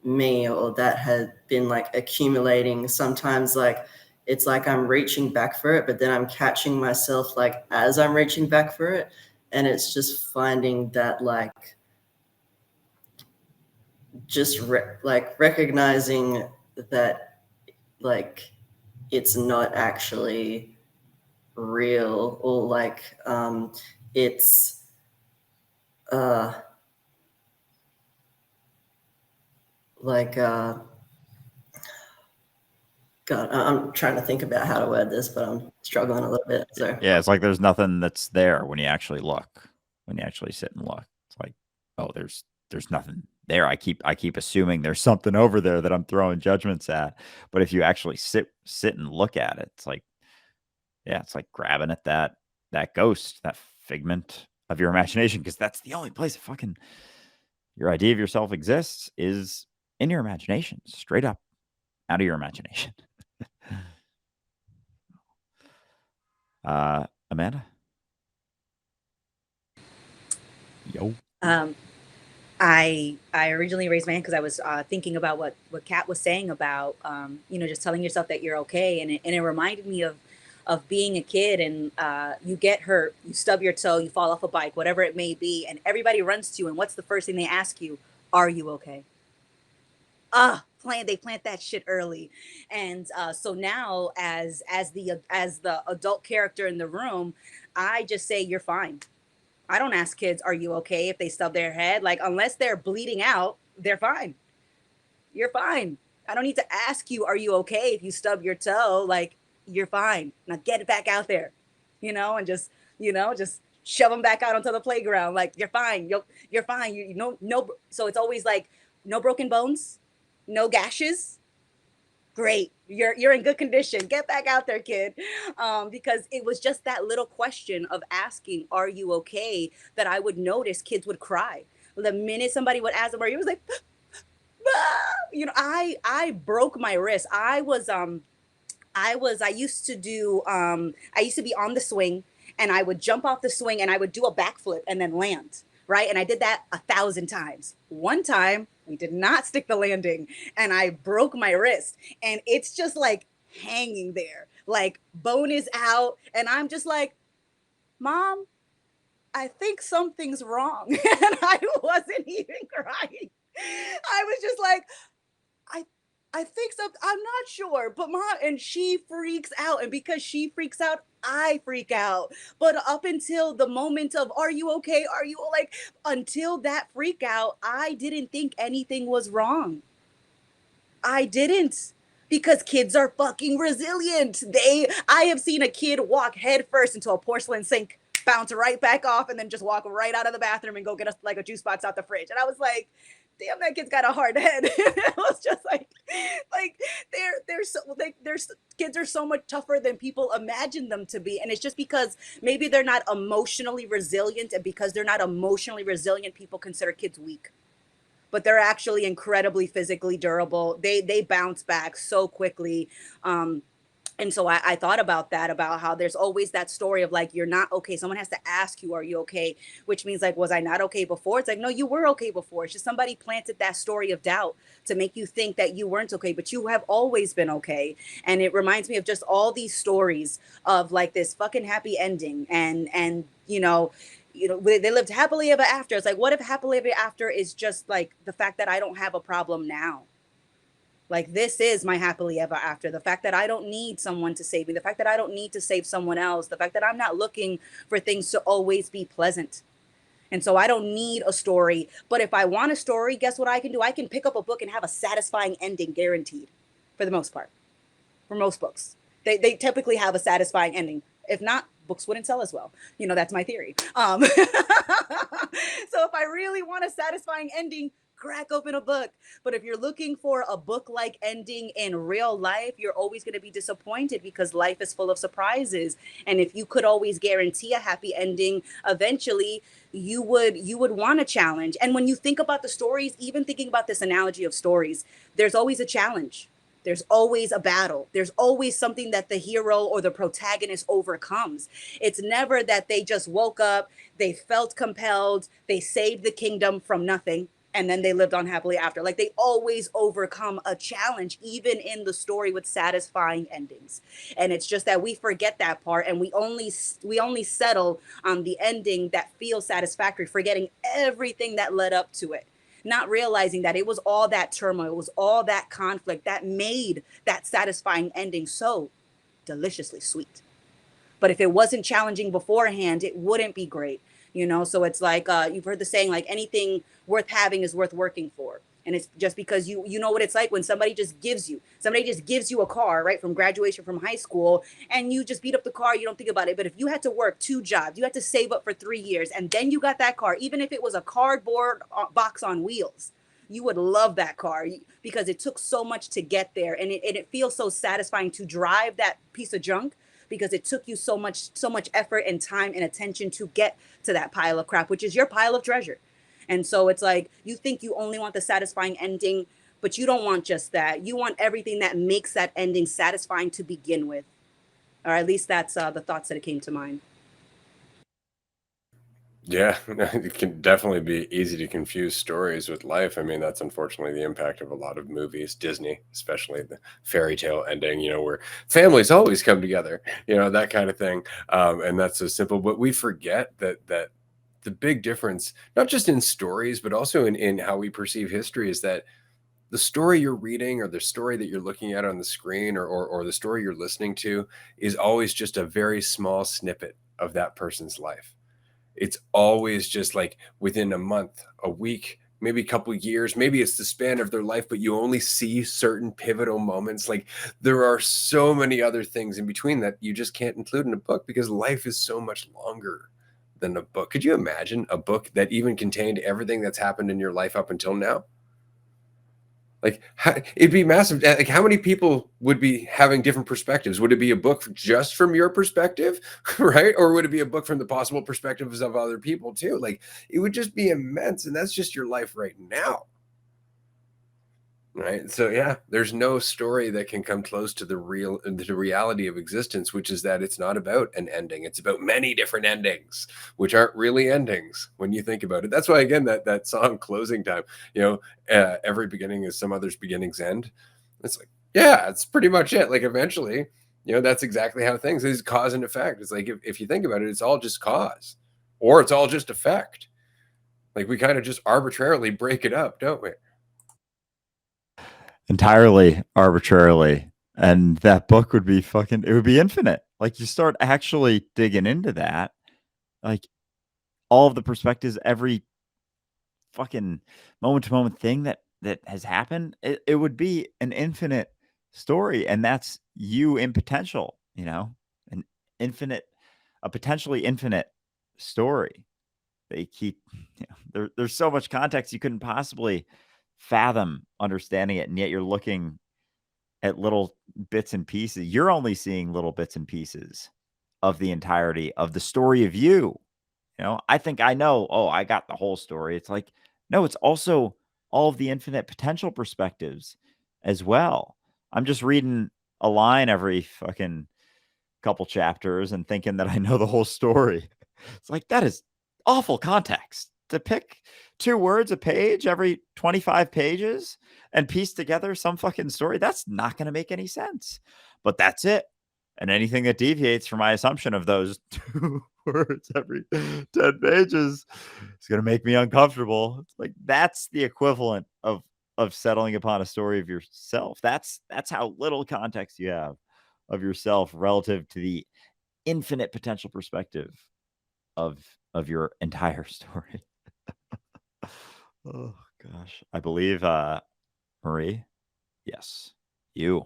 me, or that had been like accumulating, sometimes like it's like I'm reaching back for it, but then I'm catching myself like as I'm reaching back for it. And it's just finding that like just like recognizing that like it's not actually real, or like it's like God, I'm trying to think about how to word this, but I'm struggling a little bit. So Yeah, it's like there's nothing that's there when you actually look, when you actually sit and look. It's like, oh, there's nothing there. I keep assuming there's something over there that I'm throwing judgments at. But if you actually sit and look at it, it's like, yeah, it's like grabbing at that ghost, that figment of your imagination, because that's the only place fucking your idea of yourself exists, is in your imagination, straight up out of your imagination. Amanda? Yo. I originally raised my hand because I was thinking about what Kat was saying about just telling yourself that you're okay, and it reminded me of being a kid, and you get hurt, you stub your toe, you fall off a bike, whatever it may be, and everybody runs to you, and what's the first thing they ask you? Are you okay? They plant that shit early. And so now, as the adult character in the room, I just say you're fine. I don't ask kids, are you okay, if they stub their head? Like, unless they're bleeding out, they're fine. You're fine. I don't need to ask you, are you okay, if you stub your toe? Like, you're fine. Now get it back out there, and just shove them back out onto the playground. Like, you're fine. You're fine. You know, no. So it's always like, no broken bones, no gashes. Great, you're in good condition. Get back out there, kid. Because it was just that little question of asking, "Are you okay?" that I would notice kids would cry. The minute somebody would ask them, "Are you?" It was like, I broke my wrist. I used to do I used to be on the swing, and I would jump off the swing and I would do a backflip and then land, right? And I did that 1,000 times. One time we did not stick the landing and I broke my wrist, and it's just like hanging there, like bone is out. And I'm just like, Mom, I think something's wrong. And I wasn't even crying. I was just like, I I think so. I'm not sure, but Mom, and she freaks out. And because she freaks out, I freak out. But up until the moment of, are you okay? Are you like, until that freak out, I didn't think anything was wrong. I didn't. Because kids are fucking resilient. I have seen a kid walk head first into a porcelain sink, bounce right back off, and then just walk right out of the bathroom and go get like a juice box out the fridge. And I was like, damn, that kid's got a hard head. It was just like kids are so much tougher than people imagine them to be. And it's just because maybe they're not emotionally resilient, and because they're not emotionally resilient, people consider kids weak. But they're actually incredibly physically durable. They bounce back so quickly. And so I thought about that, about how there's always that story of like, you're not okay. Someone has to ask you, are you okay? Which means like, was I not okay before? It's like, no, you were okay before. It's just somebody planted that story of doubt to make you think that you weren't okay, but you have always been okay. And it reminds me of just all these stories of like this fucking happy ending. And they lived happily ever after. It's like, what if happily ever after is just like the fact that I don't have a problem now? Like, this is my happily ever after. The fact that I don't need someone to save me, the fact that I don't need to save someone else, the fact that I'm not looking for things to always be pleasant. And so I don't need a story. But if I want a story, guess what I can do? I can pick up a book and have a satisfying ending guaranteed, for the most part. For most books, they typically have a satisfying ending. If not, books wouldn't sell as well. That's my theory. So if I really want a satisfying ending, crack open a book. But if you're looking for a book-like ending in real life, you're always going to be disappointed, because life is full of surprises. And if you could always guarantee a happy ending, eventually you would want a challenge. And when you think about the stories, even thinking about this analogy of stories, there's always a challenge. There's always a battle. There's always something that the hero or the protagonist overcomes. It's never that they just woke up, they felt compelled, they saved the kingdom from nothing, and then they lived on happily after. Like, they always overcome a challenge, even in the story with satisfying endings. And it's just that we forget that part, and we only settle on the ending that feels satisfactory, forgetting everything that led up to it. Not realizing that it was all that turmoil, it was all that conflict that made that satisfying ending so deliciously sweet. But if it wasn't challenging beforehand, it wouldn't be great. So it's like, you've heard the saying, like, anything worth having is worth working for. And it's just because you know what it's like when somebody just gives you a car, right, from graduation from high school, and you just beat up the car, you don't think about it. But if you had to work 2 jobs, you had to save up for 3 years, and then you got that car, even if it was a cardboard box on wheels, you would love that car, because it took so much to get there. And it feels so satisfying to drive that piece of junk, because it took you so much effort and time and attention to get to that pile of crap, which is your pile of treasure. And so it's like, you think you only want the satisfying ending, but you don't want just that. You want everything that makes that ending satisfying to begin with. Or at least that's the thoughts that came to mind. Yeah, it can definitely be easy to confuse stories with life. I mean, that's unfortunately the impact of a lot of movies, Disney, especially the fairy tale ending, where families always come together, that kind of thing. And that's so simple. But we forget that the big difference, not just in stories, but also in how we perceive history, is that the story you're reading, or the story that you're looking at on the screen, or the story you're listening to, is always just a very small snippet of that person's life. It's always just like within a month, a week, maybe a couple of years, maybe it's the span of their life, but you only see certain pivotal moments. Like, there are so many other things in between that you just can't include in a book, because life is so much longer than a book. Could you imagine a book that even contained everything that's happened in your life up until now? Like, it'd be massive. Like, how many people would be having different perspectives? Would it be a book just from your perspective, right? Or would it be a book from the possible perspectives of other people too? Like, it would just be immense. And that's just your life right now. Right. So yeah, there's no story that can come close to the reality of existence, which is that it's not about an ending. It's about many different endings, which aren't really endings when you think about it. That's why, again, that song Closing Time, every beginning is some other's beginning's end. It's like, Yeah, it's pretty much it. Like eventually, that's exactly how things is cause and effect. It's like if you think about it, it's all just cause or it's all just effect. Like we kind of just arbitrarily break it up, don't we? Entirely arbitrarily. And that book would be it would be infinite. Like you start actually digging into that, like all of the perspectives, every fucking moment to moment thing that has happened, it would be an infinite story. And that's you in potential, an infinite, a potentially infinite story. They keep, there's so much context you couldn't possibly fathom understanding it. And yet you're looking at little bits and pieces. You're only seeing little bits and pieces of the entirety of the story of you. I think I know, oh, I got the whole story. It's like, no, it's also all of the infinite potential perspectives as well. I'm just reading a line every fucking couple chapters and thinking that I know the whole story. It's like, that is awful context to pick 2 words a page every 25 pages and piece together some fucking story. That's not going to make any sense. But that's it. And anything that deviates from my assumption of those 2 words every 10 pages is going to make me uncomfortable. It's like, that's the equivalent of settling upon a story of yourself. That's how little context you have of yourself relative to the infinite potential perspective of your entire story. Oh gosh. I believe Marie, yes, you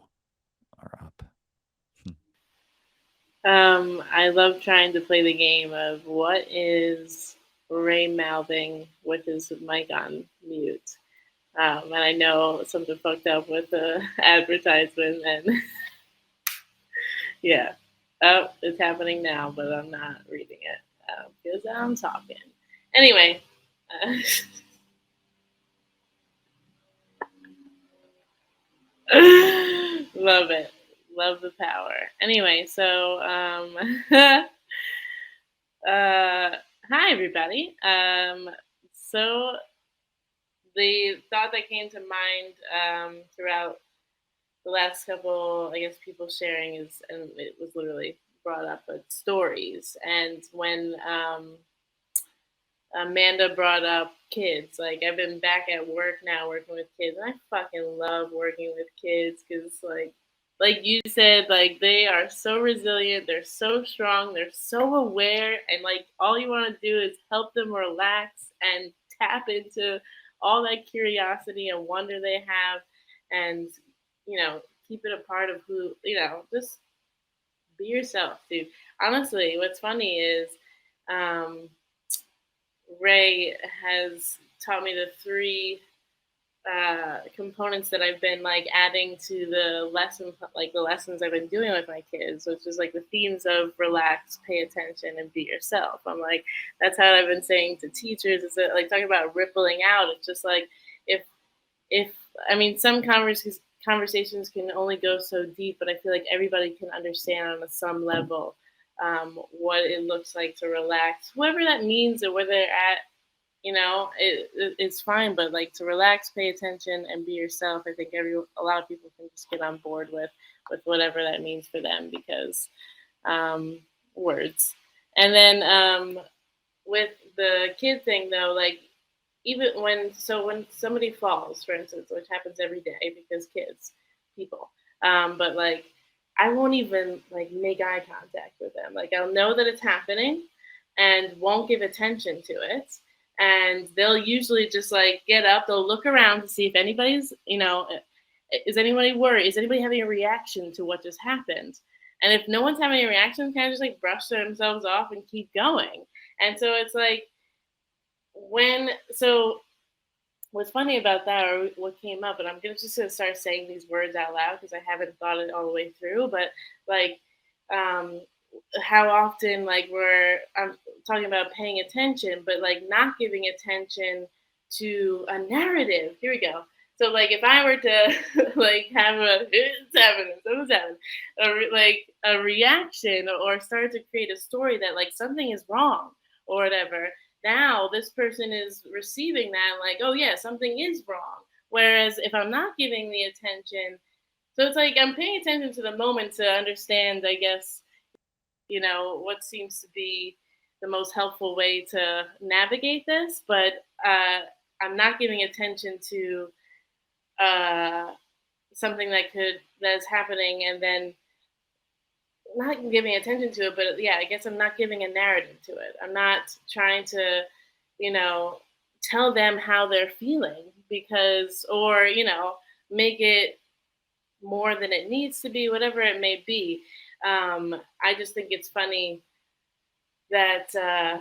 are up. I love trying to play the game of what is Ray mouthing with his mic on mute. And I know something fucked up with the advertisement, and yeah, oh, it's happening now, but I'm not reading it because I'm talking. Anyway, love it, love the power. Anyway, so hi everybody. So the thought that came to mind throughout the last couple, I guess, people sharing is, and it was literally brought up, but stories. And when Amanda brought up kids, like I've been back at work now working with kids, and I fucking love working with kids because, like you said, like they are so resilient, they're so strong, they're so aware, and like all you want to do is help them relax and tap into all that curiosity and wonder they have, and keep it a part of who just be yourself, dude. Honestly, what's funny is um, Ray has taught me the 3 components that I've been like adding to the lesson, like the lessons I've been doing with my kids, which is like the themes of relax, pay attention, and be yourself. I'm like, that's how I've been saying to teachers. Is that like talking about rippling out? It's just like if I mean, some conversations can only go so deep, but I feel like everybody can understand on some level what it looks like to relax, whoever that means, or where they're at. It's fine, but like to relax, pay attention, and be yourself. I think a lot of people can just get on board with whatever that means for them because words. And then with the kid thing, though, like even when somebody falls, for instance, which happens every day because kids, people, but like I won't even like make eye contact with them. Like I'll know that it's happening and won't give attention to it. And they'll usually just like get up, they'll look around to see if anybody's, is anybody worried? Is anybody having a reaction to what just happened? And if no one's having a reaction, kind of just like brush themselves off and keep going. And so it's like what's funny about that, or what came up, and I'm just gonna start saying these words out loud because I haven't thought it all the way through, but like how often like I'm talking about paying attention, but like not giving attention to a narrative. Here we go. So like if I were to like have something's happening, like a reaction or start to create a story that like something is wrong or whatever, now this person is receiving that like, oh yeah, something is wrong. Whereas if I'm not giving the attention, So it's like I'm paying attention to the moment to understand, I guess, what seems to be the most helpful way to navigate this, but I'm not giving attention to uh, something that's happening, and then not giving attention to it. But yeah, I guess I'm not giving a narrative to it. I'm not trying to, you know, tell them how they're feeling, because, or make it more than it needs to be, whatever it may be. I just think it's funny that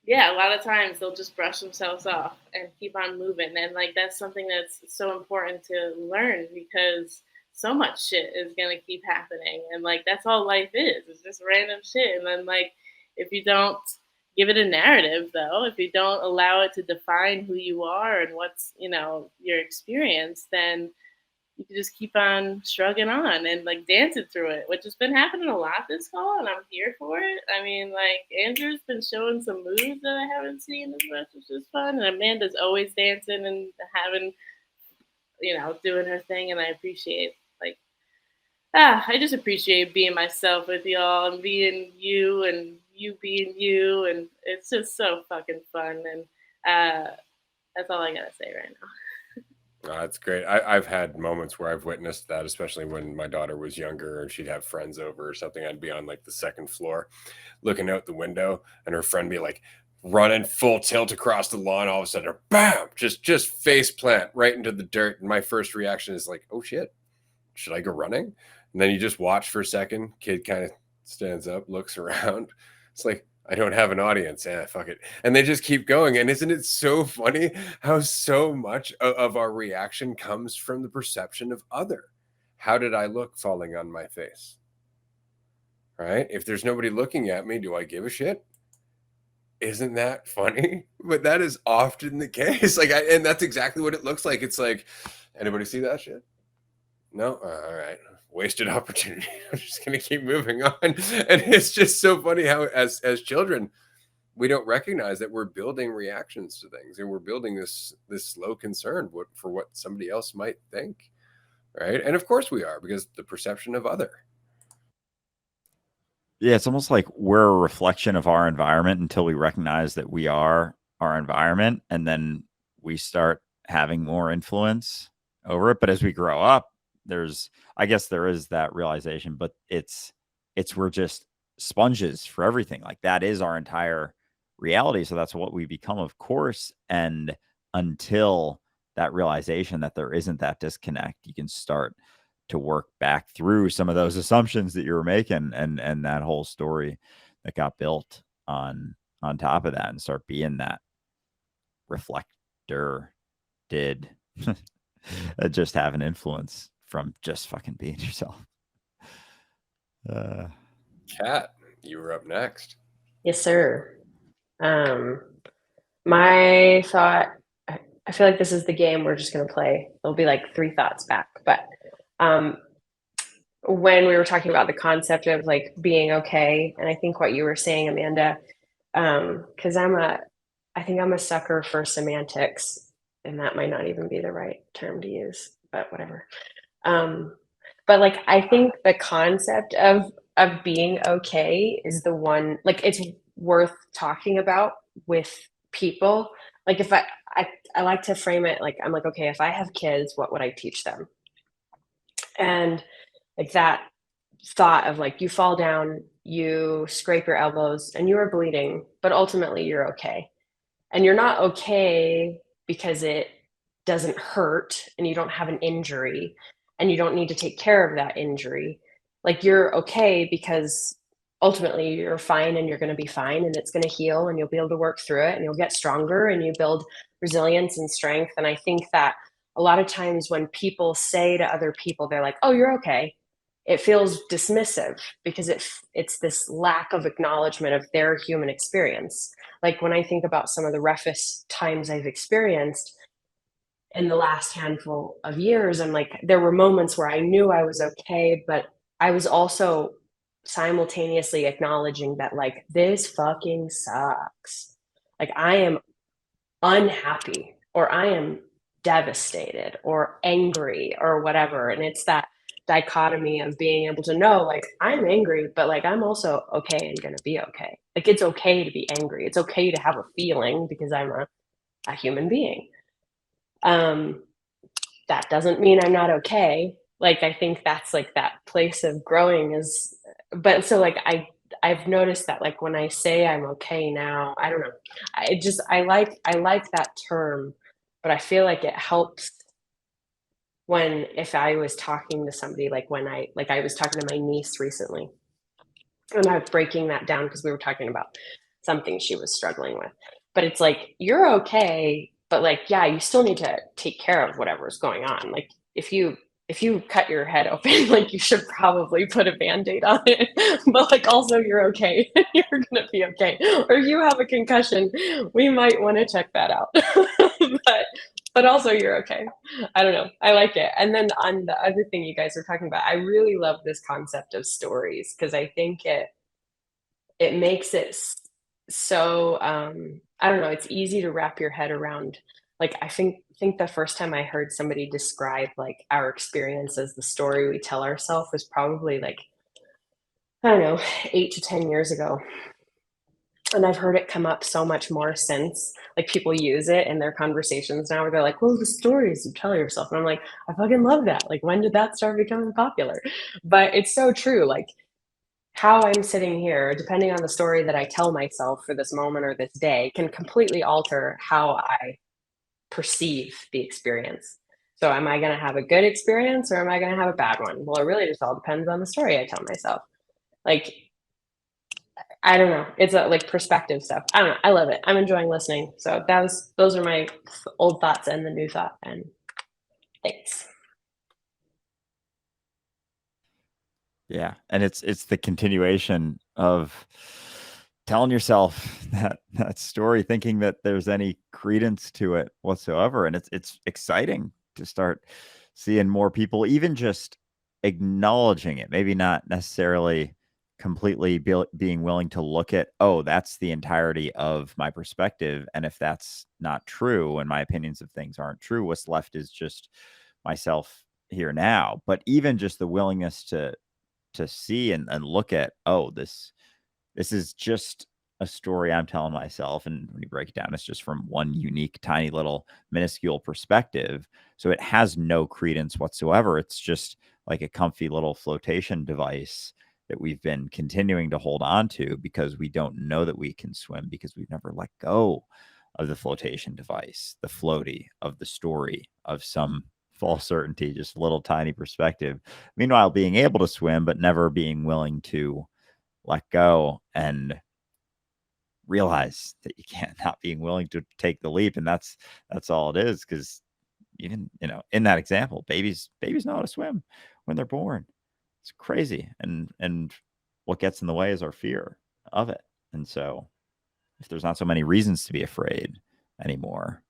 yeah, a lot of times they'll just brush themselves off and keep on moving. And like that's something that's so important to learn, because so much shit is gonna keep happening. And like that's all life is. It's just random shit. And then like if you don't give it a narrative though, if you don't allow it to define who you are and what's, your experience, then you can just keep on shrugging on and like dancing through it, which has been happening a lot this fall, and I'm here for it. I mean, like Andrew's been showing some moves that I haven't seen as much, which is fun, and Amanda's always dancing and having, doing her thing, and I appreciate like I just appreciate being myself with y'all and being you and you being you, and it's just so fucking fun, and that's all I gotta say right now. Oh, that's great. I've had moments where I've witnessed that, especially when my daughter was younger and she'd have friends over or something. I'd be on like the second floor looking out the window, and her friend be like running full tilt across the lawn. All of a sudden, bam, just face plant right into the dirt. And my first reaction is like, oh shit, should I go running? And then you just watch for a second. Kid kind of stands up, looks around. It's like, I don't have an audience. Yeah, fuck it. And they just keep going. And isn't it so funny how so much of our reaction comes from the perception of other? How did I look falling on my face? Right? If there's nobody looking at me, do I give a shit? Isn't that funny? But that is often the case. And that's exactly what it looks like. It's like, anybody see that shit? No? All right. Wasted opportunity. I'm just going to keep moving on. And it's just so funny how as children, we don't recognize that we're building reactions to things, and we're building this slow concern for what somebody else might think. Right. And of course we are, because the perception of other. Yeah, it's almost like we're a reflection of our environment until we recognize that we are our environment, and then we start having more influence over it. But as we grow up, I guess there is that realization, but it's we're just sponges for everything. Like that is our entire reality. So that's what we become, of course. And until that realization that there isn't that disconnect, you can start to work back through some of those assumptions that you were making, and that whole story that got built on top of that, and start being that reflector did just have an influence from just fucking being yourself. Kat, you were up next. Yes, sir. My thought, I feel like this is the game we're just going to play. It'll be like 3 thoughts back. But when we were talking about the concept of like being okay, and I think what you were saying, Amanda, because I think I'm a sucker for semantics, and that might not even be the right term to use, but whatever. But like, I think the concept of being okay is the one, like, it's worth talking about with people. Like, if I like to frame it like, I'm like, okay, if I have kids, what would I teach them? And like that thought of like, you fall down, you scrape your elbows, and you are bleeding, but ultimately you're okay. And you're not okay because it doesn't hurt and you don't have an injury and you don't need to take care of that injury. Like, you're okay because ultimately you're fine, and you're going to be fine, and it's going to heal, and you'll be able to work through it, and you'll get stronger, and you build resilience and strength. And I think that a lot of times when people say to other people, they're like, oh, you're okay, it feels dismissive, because it's this lack of acknowledgement of their human experience. Like, when I think about some of the roughest times I've experienced in the last handful of years, I'm like, there were moments where I knew I was okay, but I was also simultaneously acknowledging that, like, this fucking sucks. Like, I am unhappy, or I am devastated or angry or whatever. And it's that dichotomy of being able to know, like, I'm angry, but like, I'm also okay and gonna be okay. Like, it's okay to be angry. It's okay to have a feeling because I'm a human being. That doesn't mean I'm not okay. Like, I think that's like that place of growing is, but so like I've noticed that like when I say I'm okay now, I don't know. I like that term, but I feel like it helps when if I was talking to somebody like when I was talking to my niece recently and I'm breaking that down because we were talking about something she was struggling with. But it's like, you're okay, but like, yeah, you still need to take care of whatever's going on. Like if you cut your head open, like you should probably put a band-aid on it. But like also you're okay. You're gonna be okay. Or if you have a concussion, we might want to check that out. but also you're okay. I don't know. I like it. And then on the other thing you guys were talking about, I really love this concept of stories because I think it makes it so I don't know, it's easy to wrap your head around. Like I think the first time I heard somebody describe like our experience as the story we tell ourselves was probably like, I don't know, 8 to 10 years ago. And I've heard it come up so much more since. Like people use it in their conversations now where they're like, well, the stories you tell yourself. And I'm like, I fucking love that. Like when did that start becoming popular? But it's so true. Like how I'm sitting here, depending on the story that I tell myself for this moment or this day, can completely alter how I perceive the experience. So am I going to have a good experience or am I going to have a bad one? Well, it really just all depends on the story I tell myself. Like, I don't know. It's like perspective stuff. I don't know. I love it. I'm enjoying listening. So those are my old thoughts and the new thought. And thanks. Yeah, and it's the continuation of telling yourself that story, thinking that there's any credence to it whatsoever, and it's exciting to start seeing more people even just acknowledging it. Maybe not necessarily completely being willing to look at, oh, that's the entirety of my perspective, and if that's not true, and my opinions of things aren't true, what's left is just myself here now. But even just the willingness to see and look at, oh, this is just a story I'm telling myself. And when you break it down, it's just from one unique, tiny little minuscule perspective. So it has no credence whatsoever. It's just like a comfy little flotation device that we've been continuing to hold on to because we don't know that we can swim because we've never let go of the flotation device, the floaty of the story of some false certainty, just a little tiny perspective. Meanwhile, being able to swim, but never being willing to let go and realize that you can't, not being willing to take the leap. And that's all it is. Because even, in that example, babies know how to swim when they're born. It's crazy. And what gets in the way is our fear of it. And so if there's not so many reasons to be afraid anymore,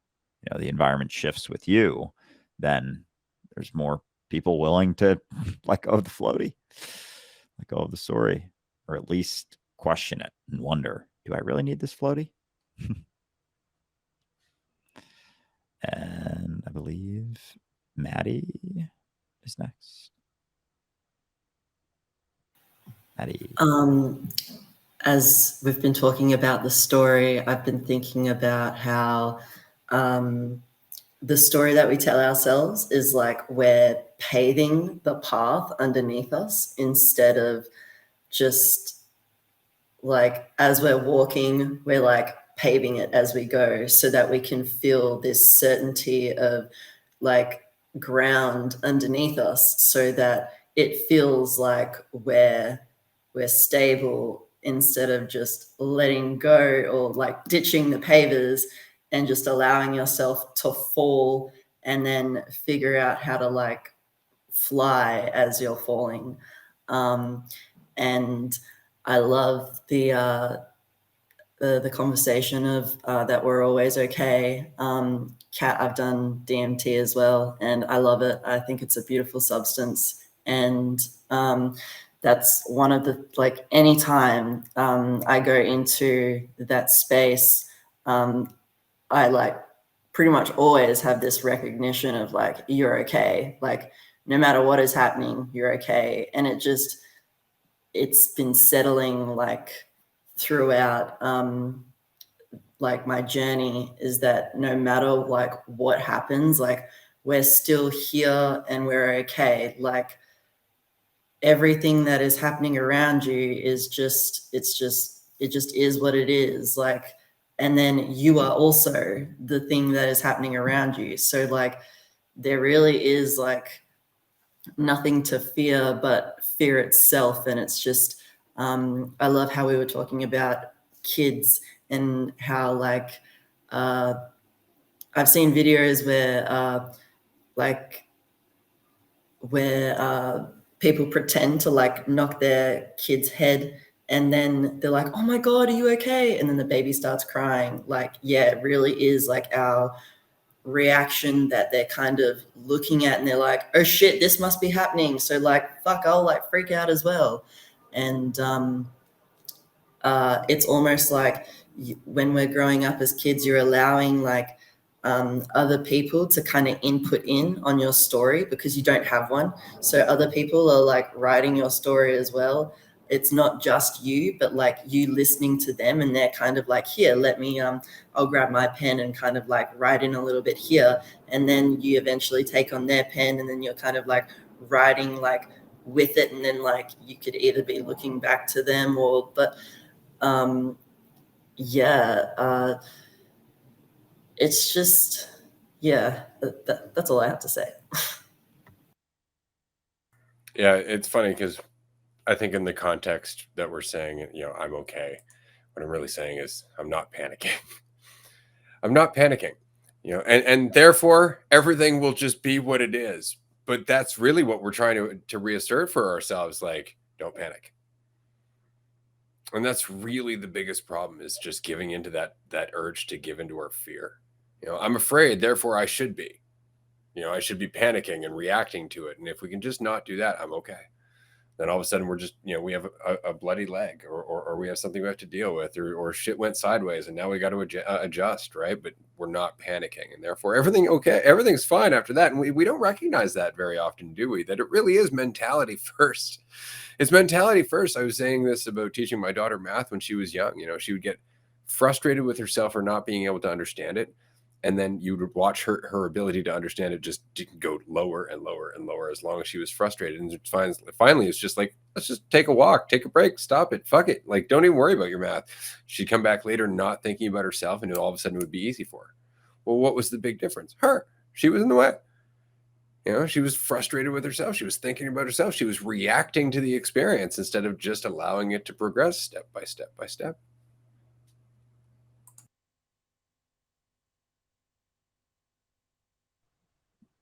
the environment shifts with you, then there's more people willing to let go of the floaty, let go of the story, or at least question it and wonder, do I really need this floaty? And I believe Maddie is next. Maddie. As we've been talking about the story, I've been thinking about how the story that we tell ourselves is like we're paving the path underneath us instead of just like as we're walking, we're like paving it as we go so that we can feel this certainty of like ground underneath us so that it feels like we're stable instead of just letting go or like ditching the pavers and just allowing yourself to fall and then figure out how to like fly as you're falling. And I love the conversation of that we're always okay. Kat, I've done DMT as well, and I love it. I think it's a beautiful substance, and that's one of the like anytime I go into that space, I like pretty much always have this recognition of like, you're okay. Like, no matter what is happening, you're okay. And it's been settling like throughout like my journey, is that no matter like what happens, like we're still here and we're okay. Like everything that is happening around you is just, it just is what it is. Like, and then you are also the thing that is happening around you. So like, there really is like nothing to fear but fear itself. And it's just, I love how we were talking about kids and how like, I've seen videos where people pretend to like knock their kid's head, and then they're like, oh my God, are you okay? And then the baby starts crying. Like, yeah, it really is like our reaction that they're kind of looking at, and they're like, oh shit, this must be happening. So like, fuck, I'll like freak out as well. And it's almost like when we're growing up as kids, you're allowing like other people to kind of input in on your story because you don't have one. So other people are like writing your story as well. It's not just you, but like you listening to them, and they're kind of like, here, let me, I'll grab my pen and kind of like write in a little bit here. And then you eventually take on their pen, and then you're kind of like writing like with it. And then like you could either be looking back to them or, but it's just, yeah, that's all I have to say. Yeah, it's funny because I think in the context that we're saying, I'm okay, what I'm really saying is I'm not panicking. I'm not panicking, and therefore everything will just be what it is. But that's really what we're trying to reassert for ourselves, like, don't panic. And that's really the biggest problem, is just giving into that urge to give into our fear. I'm afraid, therefore I should be. I should be panicking and reacting to it. And if we can just not do that, I'm okay. Then all of a sudden we're just, we have a bloody leg, or we have something we have to deal with, or shit went sideways and now we got to adjust, right? But we're not panicking, and therefore everything's fine after that. And we don't recognize that very often, do we? That it really is mentality first. It's mentality first. I was saying this about teaching my daughter math when she was young. She would get frustrated with herself for not being able to understand it. And then you would watch her ability to understand it just go lower and lower and lower as long as she was frustrated. And finally, it's just like, let's just take a walk, take a break, stop it, fuck it. Like, don't even worry about your math. She'd come back later not thinking about herself, and all of a sudden it would be easy for her. Well, what was the big difference? Her. She was in the way. She was frustrated with herself. She was thinking about herself. She was reacting to the experience instead of just allowing it to progress step by step by step.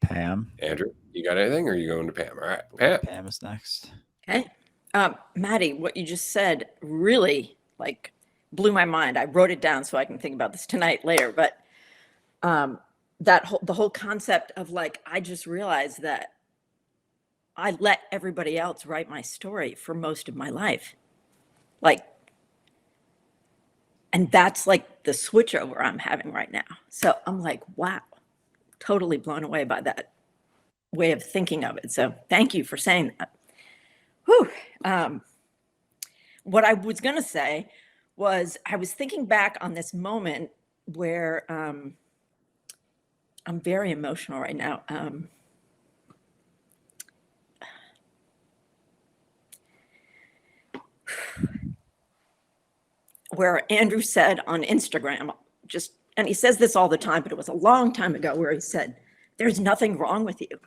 Pam. Andrew, you got anything, or are you going to Pam? All right, Pam. Pam is next. Okay. Maddie, what you just said really like blew my mind. I wrote it down so I can think about this tonight later. But the whole concept of like, I just realized that I let everybody else write my story for most of my life. Like, and that's like the switchover I'm having right now. So I'm like, wow, totally blown away by that way of thinking of it. So thank you for saying that. Whew. What I was going to say was, I was thinking back on this moment where I'm very emotional right now. Where Andrew said on Instagram, and he says this all the time, but it was a long time ago, where he said, there's nothing wrong with you.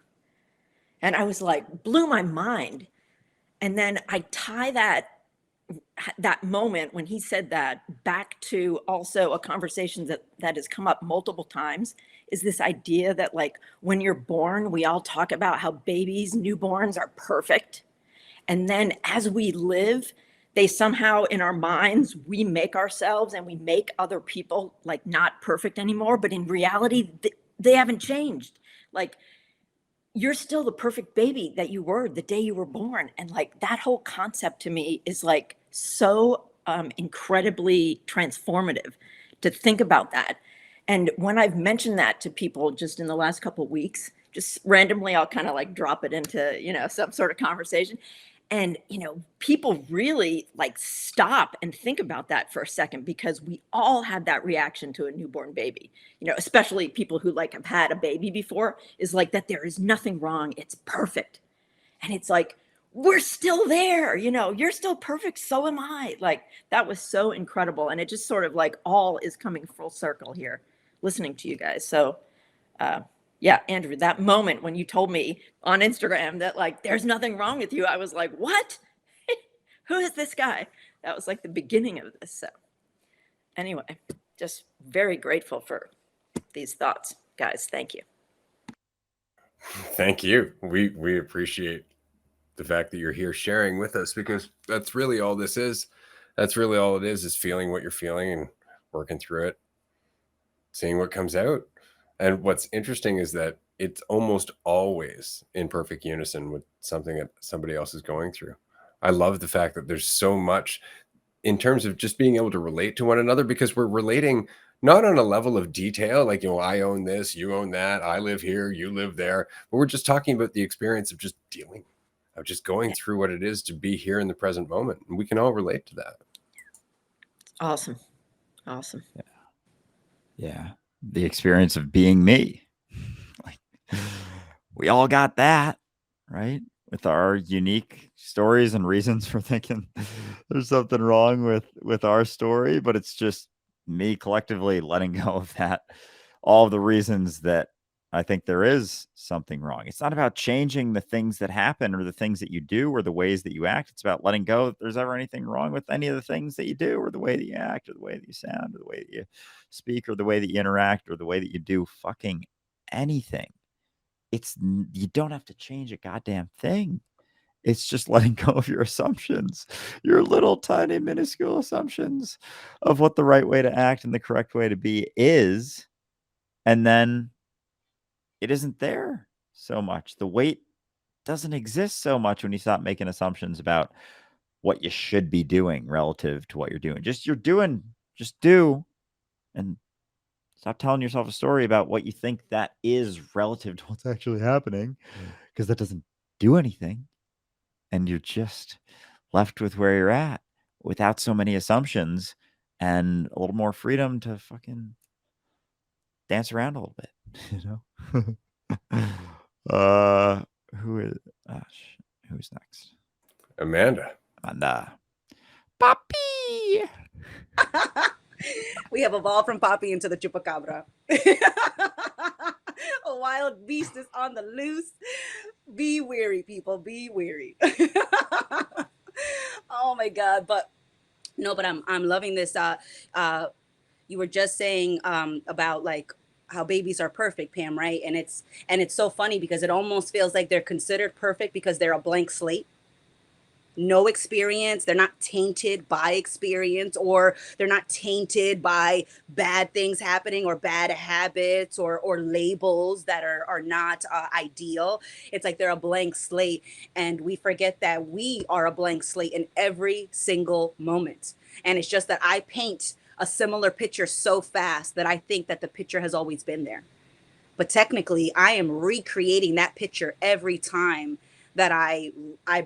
And I was like, blew my mind. And then I tie that moment when he said that back to also a conversation that has come up multiple times, is this idea that like when you're born, we all talk about how babies, newborns are perfect. And then as we live, they somehow in our minds, we make ourselves and we make other people like not perfect anymore. But in reality, they haven't changed. Like, you're still the perfect baby that you were the day you were born. And like that whole concept to me is like so incredibly transformative to think about that. And when I've mentioned that to people just in the last couple of weeks, just randomly, I'll kind of like drop it into, some sort of conversation. And, people really like stop and think about that for a second, because we all have that reaction to a newborn baby, especially people who like have had a baby before, is like that there is nothing wrong. It's perfect. And it's like, we're still there, you're still perfect. So am I. Like, that was so incredible. And it just sort of like all is coming full circle here, listening to you guys. So, yeah, Andrew, that moment when you told me on Instagram that like, there's nothing wrong with you, I was like, what? Who is this guy? That was like the beginning of this. So anyway, just very grateful for these thoughts, guys. Thank you. Thank you. We appreciate the fact that you're here sharing with us, because that's really all this is. That's really all it is feeling what you're feeling and working through it, seeing what comes out. And what's interesting is that it's almost always in perfect unison with something that somebody else is going through. I love the fact that there's so much in terms of just being able to relate to one another, because we're relating not on a level of detail, like, I own this, you own that, I live here, you live there, but we're just talking about the experience of just dealing, of just going through what it is to be here in the present moment. And we can all relate to that. Awesome. Yeah. The experience of being me. Like, we all got that, right? With our unique stories and reasons for thinking there's something wrong with our story, but it's just me collectively letting go of that, all of the reasons that I think there is something wrong. It's not about changing the things that happen or the things that you do or the ways that you act. It's about letting go if there's ever anything wrong with any of the things that you do or the way that you act or the way that you sound or the way that you speak or the way that you interact or the way that you do fucking anything. You don't have to change a goddamn thing. It's just letting go of your assumptions, your little tiny minuscule assumptions of what the right way to act and the correct way to be is. And then it isn't there so much. The weight doesn't exist so much when you stop making assumptions about what you should be doing relative to what you're doing. Just do, and stop telling yourself a story about what you think that is relative to what's actually happening, because that doesn't do anything. And you're just left with where you're at without so many assumptions and a little more freedom to fucking dance around a little bit, who's next? Amanda. Poppy. We have evolved from Poppy into the chupacabra. A wild beast is on the loose. Be wary, people. Be wary. Oh my God! But I'm loving this. You were just saying about like how babies are perfect, Pam, right? And it's so funny because it almost feels like they're considered perfect because they're a blank slate. No experience, they're not tainted by experience, or they're not tainted by bad things happening or bad habits or labels that are not ideal. It's like they're a blank slate, and we forget that we are a blank slate in every single moment. And it's just that I paint a similar picture so fast that I think that the picture has always been there, but technically I am recreating that picture every time that I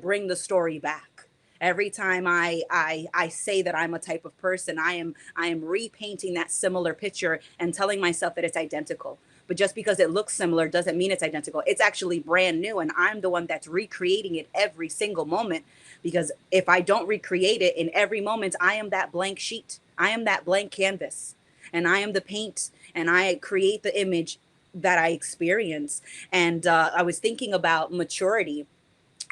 bring the story back. Every time I say that I'm a type of person, I am repainting that similar picture and telling myself that it's identical. But just because it looks similar doesn't mean it's identical. It's actually brand new, and I'm the one that's recreating it every single moment. Because if I don't recreate it in every moment, I am that blank sheet. I am that blank canvas, and I am the paint, and I create the image that I experience. And I was thinking about maturity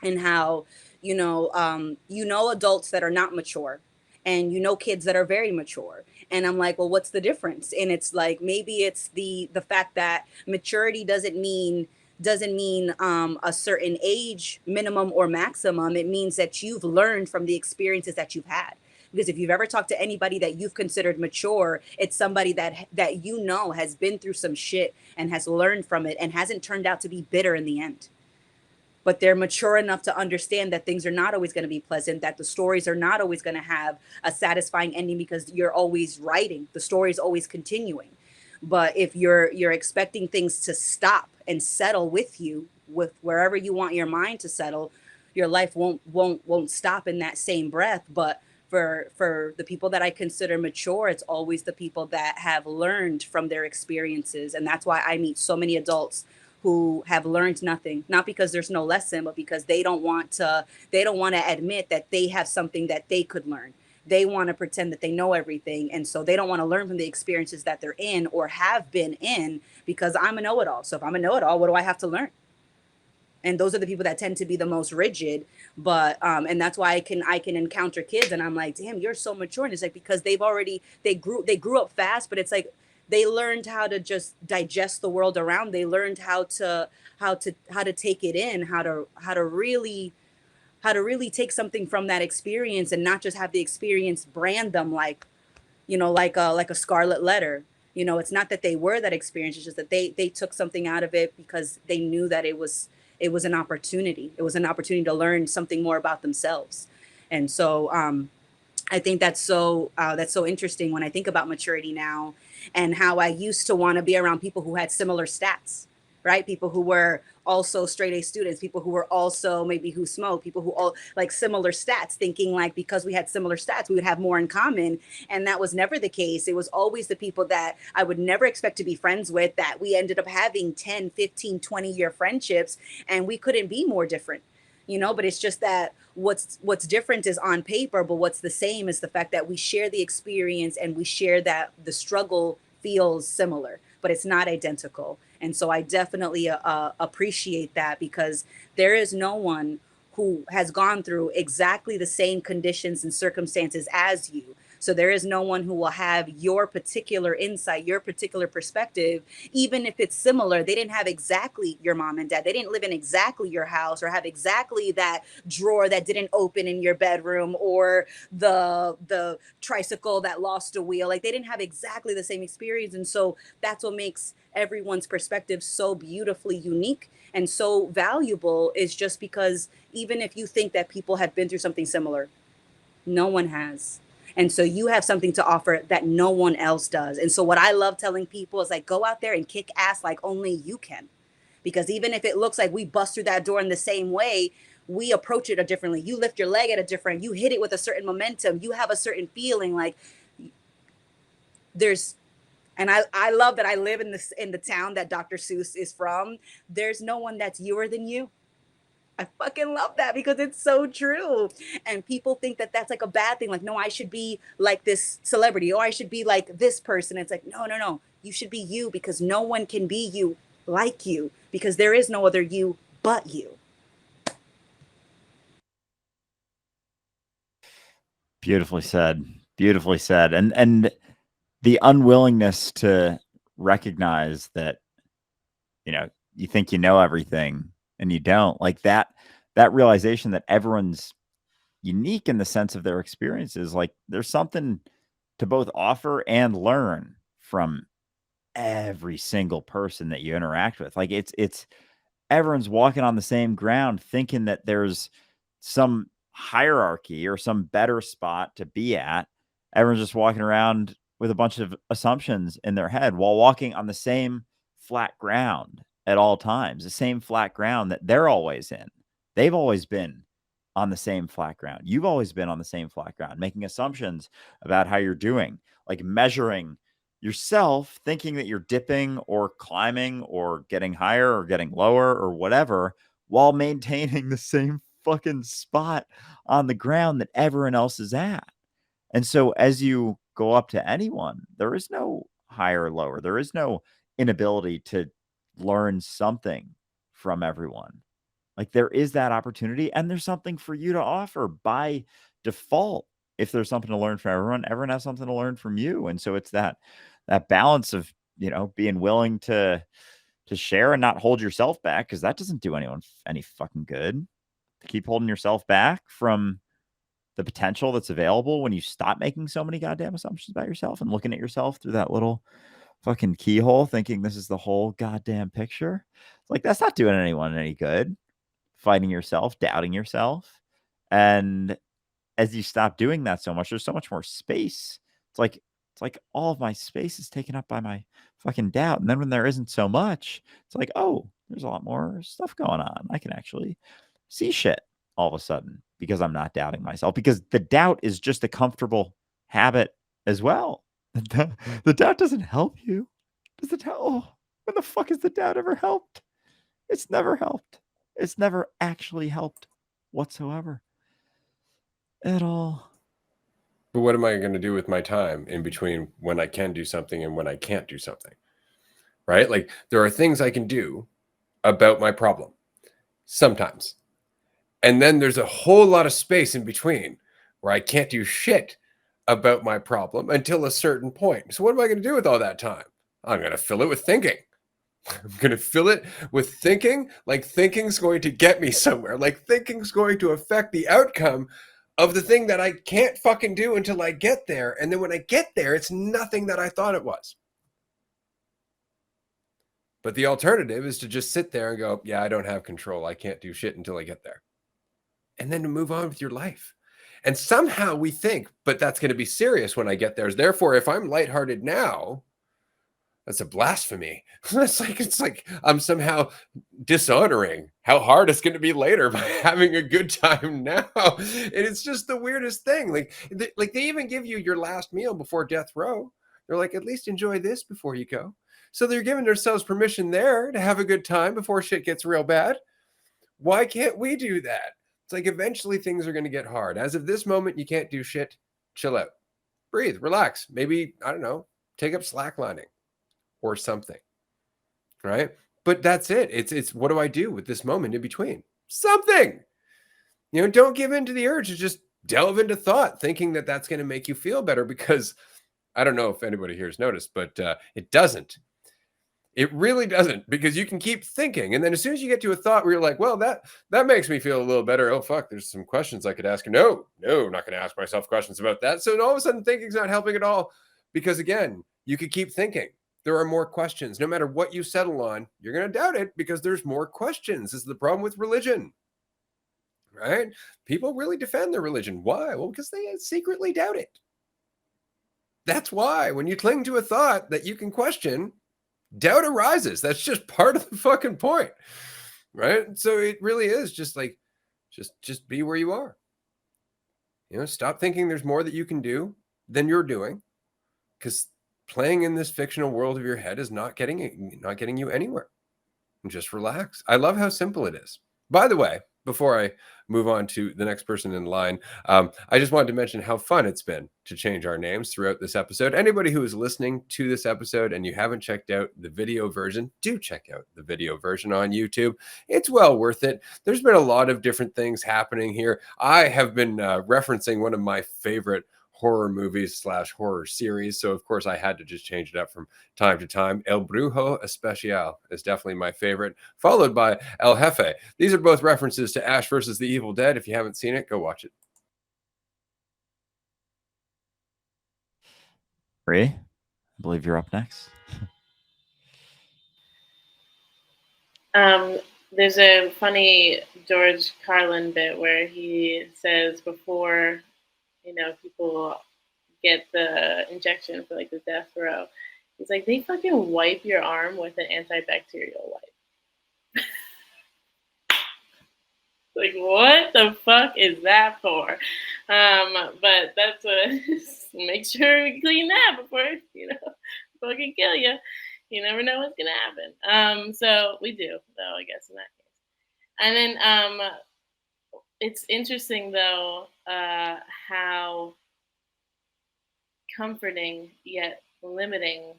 and how, adults that are not mature, and kids that are very mature. And I'm like, well, what's the difference? And it's like, maybe it's the fact that maturity doesn't mean a certain age minimum or maximum. It means that you've learned from the experiences that you've had. Because if you've ever talked to anybody that you've considered mature, it's somebody that has been through some shit and has learned from it and hasn't turned out to be bitter in the end. But they're mature enough to understand that things are not always going to be pleasant, that the stories are not always going to have a satisfying ending, because you're always writing. The story is always continuing. But if you're expecting things to stop and settle with you, with wherever you want your mind to settle, your life won't stop in that same breath. But for the people that I consider mature, it's always the people that have learned from their experiences. And that's why I meet so many adults who have learned nothing, not because there's no lesson, but because they don't want to admit that they have something that they could learn. They want to pretend that they know everything, and so they don't want to learn from the experiences that they're in or have been in, because I'm a know-it-all. So if I'm a know-it-all, what do I have to learn? And those are the people that tend to be the most rigid. But and that's why I can encounter kids and I'm like, damn, you're so mature. And it's like, because they grew up fast, but it's like they learned how to just digest the world around. They learned how to take it in, how to really take something from that experience and not just have the experience brand them like, like a scarlet letter. It's not that they were that experience, it's just that they took something out of it because they knew that it was an opportunity. It was an opportunity to learn something more about themselves. And so I think that's so interesting when I think about maturity now, and how I used to want to be around people who had similar stats, right? People who were also straight A students, people who were also maybe who smoke, people who all like similar stats, thinking like because we had similar stats, we would have more in common. And that was never the case. It was always the people that I would never expect to be friends with that we ended up having 10, 15, 20-year friendships, and we couldn't be more different. But it's just that what's different is on paper, but what's the same is the fact that we share the experience and we share that the struggle feels similar, but it's not identical. And so I definitely appreciate that, because there is no one who has gone through exactly the same conditions and circumstances as you. So there is no one who will have your particular insight, your particular perspective, even if it's similar. They didn't have exactly your mom and dad. They didn't live in exactly your house or have exactly that drawer that didn't open in your bedroom, or the tricycle that lost a wheel. Like, they didn't have exactly the same experience. And so that's what makes everyone's perspective so beautifully unique and so valuable, is just because even if you think that people have been through something similar, no one has. And so you have something to offer that no one else does. And so what I love telling people is like, go out there and kick ass like only you can. Because even if it looks like we bust through that door in the same way, we approach it differently. You lift your leg at a different, you hit it with a certain momentum, you have a certain feeling. Like, there's and I love that I live in the town that Dr. Seuss is from. There's no one that's youer than you. I fucking love that because it's so true. And people think that that's like a bad thing. Like, no, I should be like this celebrity, or I should be like this person. It's like, no, no, no. You should be you, because no one can be you like you, because there is no other you but you. Beautifully said. Beautifully said. And the unwillingness to recognize that, you think you know everything and you don't. Like that realization that everyone's unique in the sense of their experiences. Like, there's something to both offer and learn from every single person that you interact with. Like, it's everyone's walking on the same ground, thinking that there's some hierarchy or some better spot to be at. Everyone's just walking around with a bunch of assumptions in their head while walking on the same flat ground at all times, the same flat ground that they're always in. They've always been on the same flat ground. You've always been on the same flat ground, making assumptions about how you're doing, like measuring yourself, thinking that you're dipping or climbing or getting higher or getting lower or whatever, while maintaining the same fucking spot on the ground that everyone else is at. And so as you go up to anyone, there is no higher or lower. There is no inability to learn something from everyone. Like, there is that opportunity, and there's something for you to offer by default. If there's something to learn from everyone has something to learn from you. And so it's that balance of, being willing to share and not hold yourself back, because that doesn't do anyone any fucking good. To keep holding yourself back from the potential that's available when you stop making so many goddamn assumptions about yourself and looking at yourself through that little fucking keyhole, thinking this is the whole goddamn picture. It's like, that's not doing anyone any good. Fighting yourself, doubting yourself. And as you stop doing that so much, there's so much more space. It's like it's like all of my space is taken up by my fucking doubt. And then when there isn't so much, it's like, oh, there's a lot more stuff going on. I can actually see shit all of a sudden because I'm not doubting myself, because the doubt is just a comfortable habit as well. The doubt doesn't help you. Does the doubt? Oh, when the fuck has the doubt ever helped? It's never helped. It's never actually helped whatsoever at all. But what am I going to do with my time in between when I can do something and when I can't do something? Right? Like, there are things I can do about my problem sometimes. And then there's a whole lot of space in between where I can't do shit about my problem until a certain point. So what am I going to do with all that time? I'm going to fill it with thinking. I'm going to fill it with thinking, like thinking's going to get me somewhere. Like thinking's going to affect the outcome of the thing that I can't fucking do until I get there. And then when I get there, it's nothing that I thought it was. But the alternative is to just sit there and go, yeah, I don't have control. I can't do shit until I get there. And then to move on with your life. And somehow we think, but that's going to be serious when I get there. Therefore, if I'm lighthearted now, that's a blasphemy. It's like I'm somehow dishonoring how hard it's going to be later by having a good time now. And it's just the weirdest thing. Like they even give you your last meal before death row. They're like, at least enjoy this before you go. So they're giving themselves permission there to have a good time before shit gets real bad. Why can't we do that? It's like eventually things are going to get hard. As of this moment, you can't do shit. Chill out. Breathe. Relax. Maybe, I don't know, take up slacklining or something. Right? But that's it. It's what do I do with this moment in between? Something. You know, don't give in to the urge to just delve into thought thinking that that's going to make you feel better, because I don't know if anybody here has noticed, but it doesn't. It really doesn't, because you can keep thinking. And then as soon as you get to a thought where you're like, well, that makes me feel a little better. Oh, fuck, there's some questions I could ask. No, I'm not going to ask myself questions about that. So all of a sudden thinking's not helping at all, because again, you could keep thinking. There are more questions. No matter what you settle on, you're going to doubt it because there's more questions. This is the problem with religion, right? People really defend their religion. Why? Well, because they secretly doubt it. That's why when you cling to a thought that you can question, doubt arises. That's just part of the fucking point, right? So it really is just like, just be where you are. You know, stop thinking there's more that you can do than you're doing, because playing in this fictional world of your head is not getting you anywhere. And just relax. I love how simple it is. By the way, before I move on to the next person in line, I just wanted to mention how fun it's been to change our names throughout this episode. Anybody who is listening to this episode and you haven't checked out the video version, do check out the video version on YouTube. It's well worth it. There's been a lot of different things happening here. I have been referencing one of my favorite horror movies / horror series. So of course I had to just change it up from time to time. El Brujo Especial is definitely my favorite, followed by El Jefe. These are both references to Ash versus the Evil Dead. If you haven't seen it, go watch it. Ray, I believe you're up next. There's a funny George Carlin bit where he says before, you know, people get the injection for like the death row, he's like, they fucking wipe your arm with an antibacterial wipe. Like, what the fuck is that for? But that's make sure we clean that before, you know, fucking kill you. You never know what's gonna happen. So we do, though, I guess, in that case. And then it's interesting though how comforting yet limiting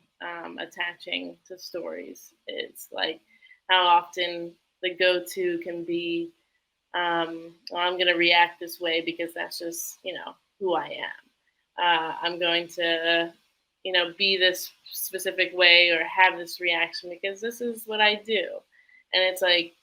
attaching to stories is. Like how often the go-to can be, well, I'm going to react this way because that's just, you know, who I am. I'm going to, you know, be this specific way or have this reaction because this is what I do. And it's like,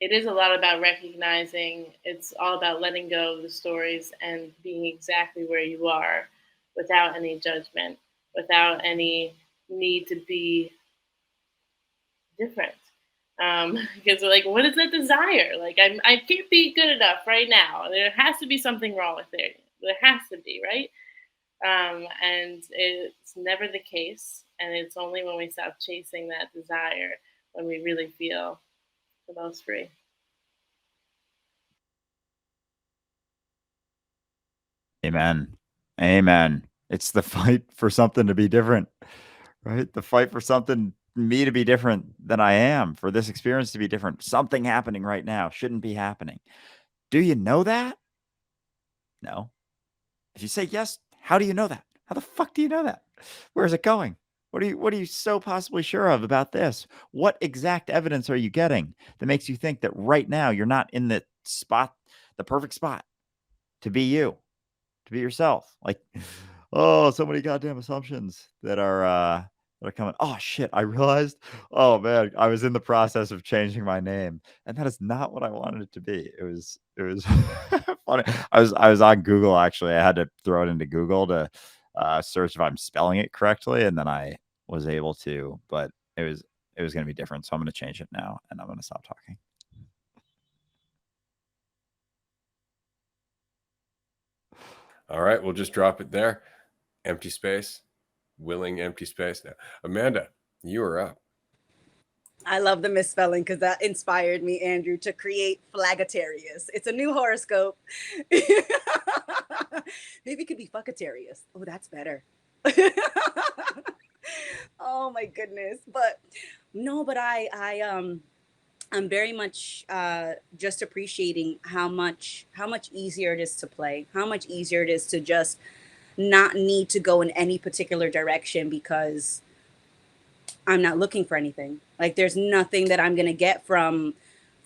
it is a lot about recognizing, it's all about letting go of the stories and being exactly where you are without any judgment, without any need to be different. Because like, what is that desire? Like, I can't be good enough right now. There has to be something wrong with it. There has to be, right? And it's never the case. And it's only when we stop chasing that desire when we really feel the most free. Amen. Amen. It's the fight for something to be different, right? The fight for something, me to be different than I am, for this experience to be different. Something happening right now shouldn't be happening. Do you know that? No. If you say yes, how do you know that? How the fuck do you know that? Where is it going? What are you so possibly sure of about this? What exact evidence are you getting that makes you think that right now you're not in the spot, the perfect spot to be you, to be yourself? Like, oh, so many goddamn assumptions that are coming. Oh shit, I realized, oh man, I was in the process of changing my name, and that is not what I wanted it to be. It was funny. I was on Google, actually. I had to throw it into Google to search if I'm spelling it correctly, and then I was able to, but it was going to be different, so I'm going to change it now, and I'm going to stop talking. All right, we'll just drop it there. Empty space, willing empty space. Now, Amanda, you are up. I love the misspelling because that inspired me, Andrew, to create Flagatarius. It's a new horoscope. Maybe it could be Fuckatarius. Oh, that's better. Oh my goodness. But no, but I'm very much just appreciating how much easier it is to play, how much easier it is to just not need to go in any particular direction because I'm not looking for anything. Like there's nothing that I'm gonna get from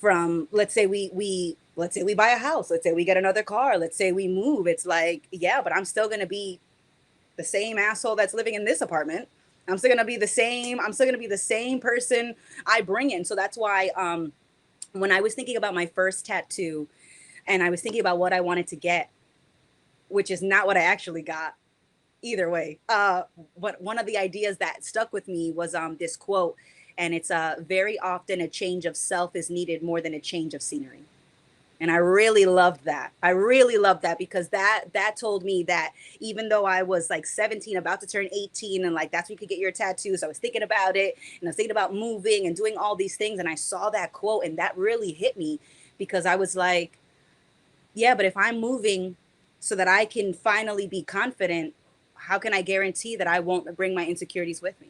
let's say let's say we buy a house, let's say we get another car, let's say we move. It's like, yeah, but I'm still gonna be the same asshole that's living in this apartment. I'm still gonna be the same person I bring in. So that's why when I was thinking about my first tattoo and I was thinking about what I wanted to get, which is not what I actually got, either way. But one of the ideas that stuck with me was this quote, and it's very often a change of self is needed more than a change of scenery. And I really loved that. I really loved that because that told me that even though I was like 17, about to turn 18, and like that's when you could get your tattoo. So I was thinking about it, and I was thinking about moving and doing all these things, and I saw that quote, and that really hit me because I was like, yeah, but if I'm moving so that I can finally be confident, how can I guarantee that I won't bring my insecurities with me?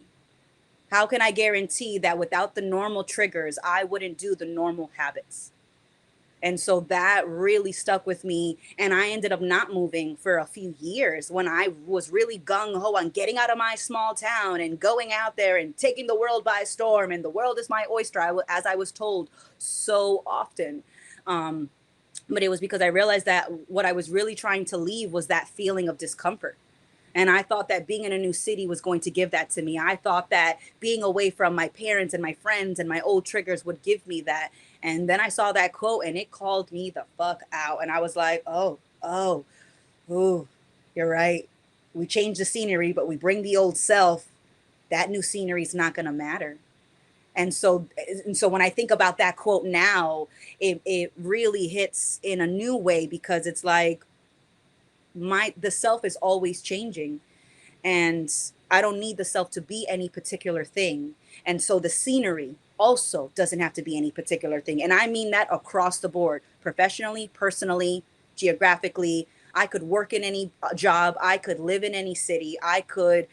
How can I guarantee that without the normal triggers, I wouldn't do the normal habits? And so that really stuck with me. And I ended up not moving for a few years when I was really gung ho on getting out of my small town and going out there and taking the world by storm. And the world is my oyster, as I was told so often. But it was because I realized that what I was really trying to leave was that feeling of discomfort. And I thought that being in a new city was going to give that to me. I thought that being away from my parents and my friends and my old triggers would give me that. And then I saw that quote and it called me the fuck out. And I was like, oh, you're right. We change the scenery, but we bring the old self. That new scenery is not going to matter. And so when I think about that quote now, it really hits in a new way because it's like, the self is always changing, and I don't need the self to be any particular thing. And so the scenery also doesn't have to be any particular thing. And I mean that across the board, professionally, personally, geographically. I could work in any job, I could live in any city, I could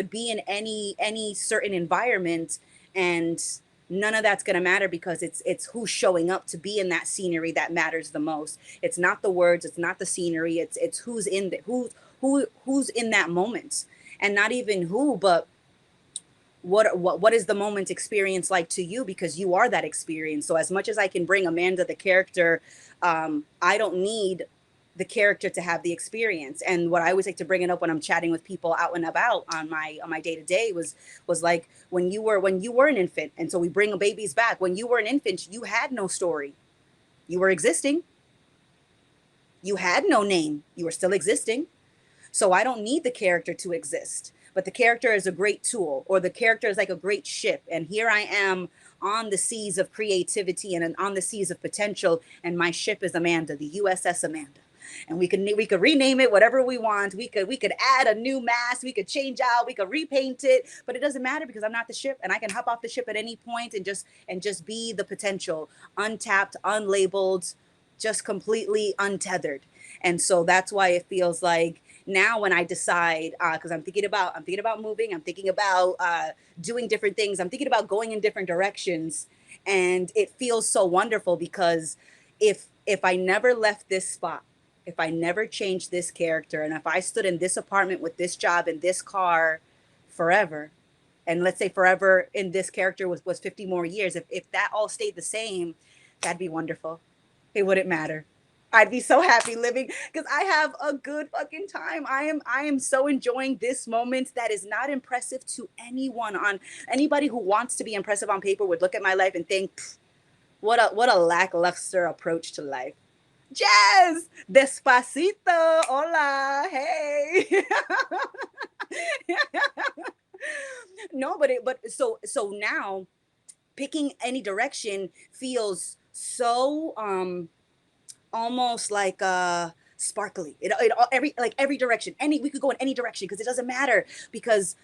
be in any certain environment, and none of that's going to matter because it's who's showing up to be in that scenery that matters the most. It's not the words, it's not the scenery, it's who's in who's in that moment. And not even who, but what is the moment experience like to you, because you are that experience. So as much as I can bring Amanda the character, I don't need the character to have the experience. And what I always like to bring it up when I'm chatting with people out and about on my day-to-day was like when you were an infant. And so we bring babies back. When you were an infant, you had no story. You were existing. You had no name. You were still existing. So I don't need the character to exist, but the character is a great tool, or the character is like a great ship. And here I am on the seas of creativity and on the seas of potential. And my ship is Amanda, the USS Amanda. And we could rename it whatever we want. We could add a new mast. We could change out. We could repaint it. But it doesn't matter because I'm not the ship, and I can hop off the ship at any point and just be the potential, untapped, unlabeled, just completely untethered. And so that's why it feels like now when I decide, because I'm thinking about moving, I'm thinking about doing different things, I'm thinking about going in different directions, and it feels so wonderful because if I never left this spot, if I never changed this character, and if I stood in this apartment with this job and this car forever, and let's say forever in this character was 50 more years, if that all stayed the same, that'd be wonderful. It wouldn't matter. I'd be so happy living because I have a good fucking time. I am so enjoying this moment that is not impressive to anyone. On anybody who wants to be impressive on paper would look at my life and think, what a lackluster approach to life. Jazz, despacito, hola, hey. No, but so now picking any direction feels so almost like sparkly. Every direction. We could go in any direction because it doesn't matter, because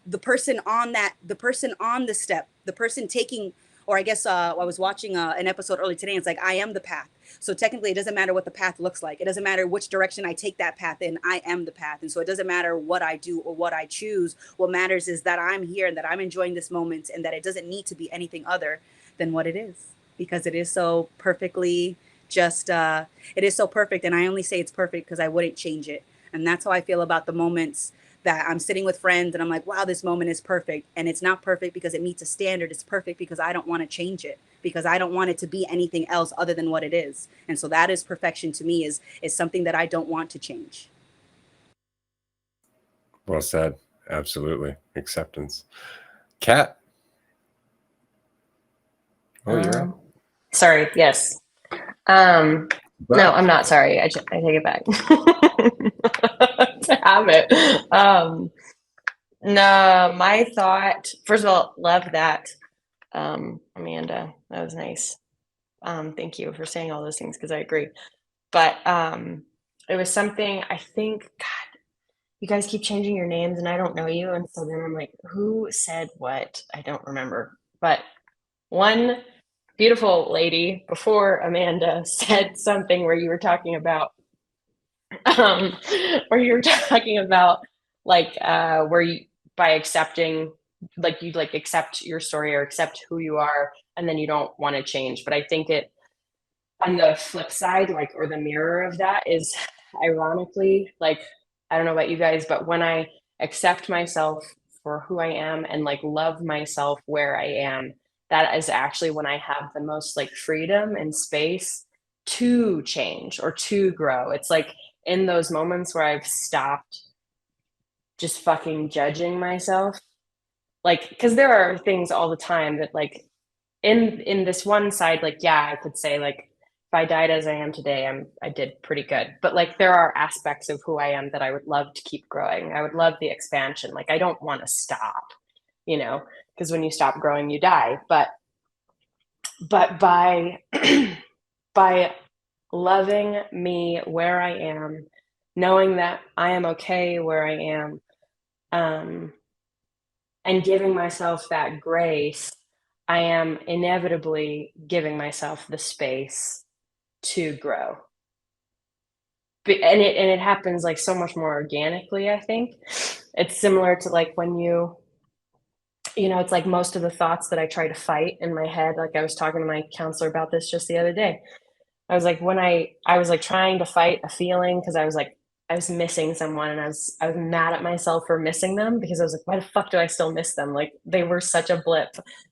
the person on the step, the person taking, or I guess I was watching an episode early today, and it's like, I am the path. So technically it doesn't matter what the path looks like. It doesn't matter which direction I take that path in. I am the path. And so it doesn't matter what I do or what I choose. What matters is that I'm here and that I'm enjoying this moment, and that it doesn't need to be anything other than what it is, because it is so perfectly it is so perfect. And I only say it's perfect because I wouldn't change it. And that's how I feel about the moments that I'm sitting with friends and I'm like, wow, this moment is perfect. And it's not perfect because it meets a standard. It's perfect because I don't want to change it, because I don't want it to be anything else other than what it is. And so that is perfection to me, is something that I don't want to change. Well said. Absolutely. Acceptance. Kat. Oh, you're up. Sorry. Yes. No, I'm not sorry. I take it back. To have it. No, my thought, first of all, love that. Amanda, that was nice. Thank you for saying all those things, because I agree. But it was something, I think, God, you guys keep changing your names and I don't know you. And so then I'm like, who said what? I don't remember. But one beautiful lady before Amanda said something where you were talking about like where you, by accepting, like you like accept your story or accept who you are, and then you don't want to change. But I think it, on the flip side, like, or the mirror of that is, ironically, like, I don't know about you guys, but when I accept myself for who I am and like love myself where I am, that is actually when I have the most like freedom and space to change or to grow. It's like in those moments where I've stopped just fucking judging myself, like, because there are things all the time that, like, in this one side, like, yeah, I could say, like, if I died as I am today, I did pretty good. But like, there are aspects of who I am that I would love to keep growing. I would love the expansion. Like, I don't want to stop, you know, because when you stop growing, you die. But by by loving me where I am, knowing that I am okay where I am, and giving myself that grace, I am inevitably giving myself the space to grow. And it happens like so much more organically, I think. It's similar to like when you know, it's like most of the thoughts that I try to fight in my head, like I was talking to my counselor about this just the other day. I was like, when I was like trying to fight a feeling because I was missing someone, and I was mad at myself for missing them, because I was like, why the fuck do I still miss them? Like, they were such a blip.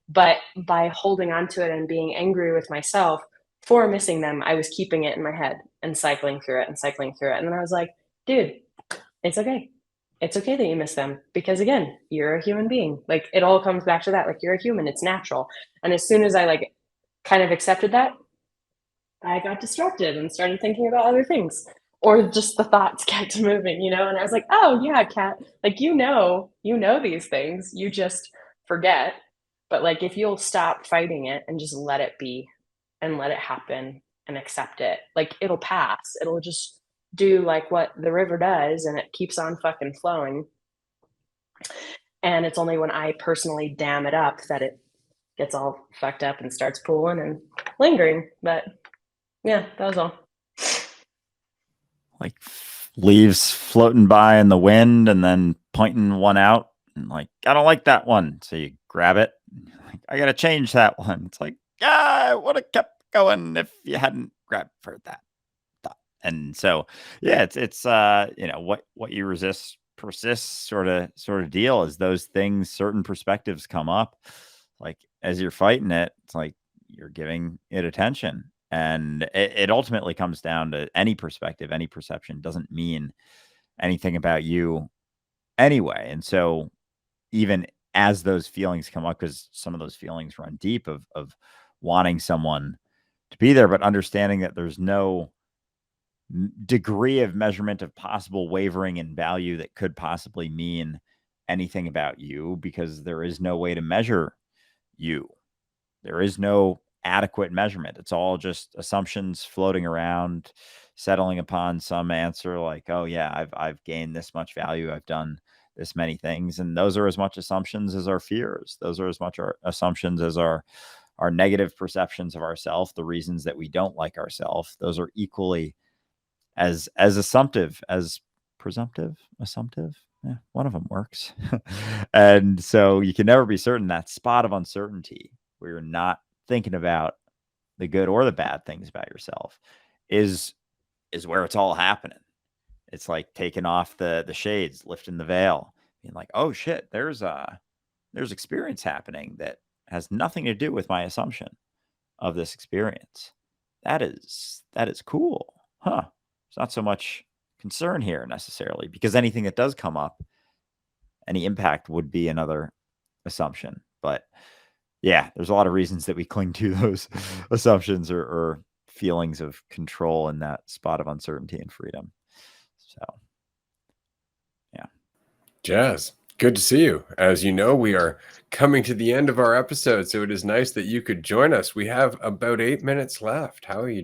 But by holding on to it and being angry with myself for missing them, I was keeping it in my head and cycling through it. And then I was like, dude, it's okay. It's okay that you miss them, because again, you're a human being. Like, it all comes back to that. Like, you're a human. It's natural. And as soon as I like kind of accepted that, I got distracted and started thinking about other things, or just the thoughts kept moving, you know? And I was like, oh yeah, Kat, like, you know these things, you just forget. But like if you'll stop fighting it and just let it be and let it happen and accept it, like it'll pass. It'll just do like what the river does, and it keeps on fucking flowing. And it's only when I personally dam it up that it gets all fucked up and starts pooling and lingering. But yeah, that was all. Like leaves floating by in the wind and then pointing one out and like, I don't like that one. So you grab it. Like, I got to change that one. It's like, yeah, I would have kept going if you hadn't grabbed for that thought. And so, yeah, it's you know, what you resist persists sort of deal. As those things, certain perspectives come up, like as you're fighting it, it's like you're giving it attention. And it ultimately comes down to any perspective, any perception doesn't mean anything about you anyway. And so even as those feelings come up, because some of those feelings run deep of wanting someone to be there, but understanding that there's no degree of measurement of possible wavering in value that could possibly mean anything about you, because there is no way to measure you. There is no adequate measurement. It's all just assumptions floating around, settling upon some answer like, oh yeah, I've gained this much value, I've done this many things. And those are as much assumptions as our fears. Those are as much our assumptions as our negative perceptions of ourselves, the reasons that we don't like ourselves. Those are equally as assumptive as presumptive, assumptive. Yeah, one of them works. And so you can never be certain. That spot of uncertainty where you're not thinking about the good or the bad things about yourself is where it's all happening. It's like taking off the shades, lifting the veil, being like, oh shit, there's experience happening that has nothing to do with my assumption of this experience. That is cool. Huh. There's not so much concern here necessarily, because anything that does come up, any impact would be another assumption. But yeah, there's a lot of reasons that we cling to those assumptions or feelings of control in that spot of uncertainty and freedom. So, yeah. Jazz, good to see you. As you know, we are coming to the end of our episode, so it is nice that you could join us. We have about 8 minutes left. How are you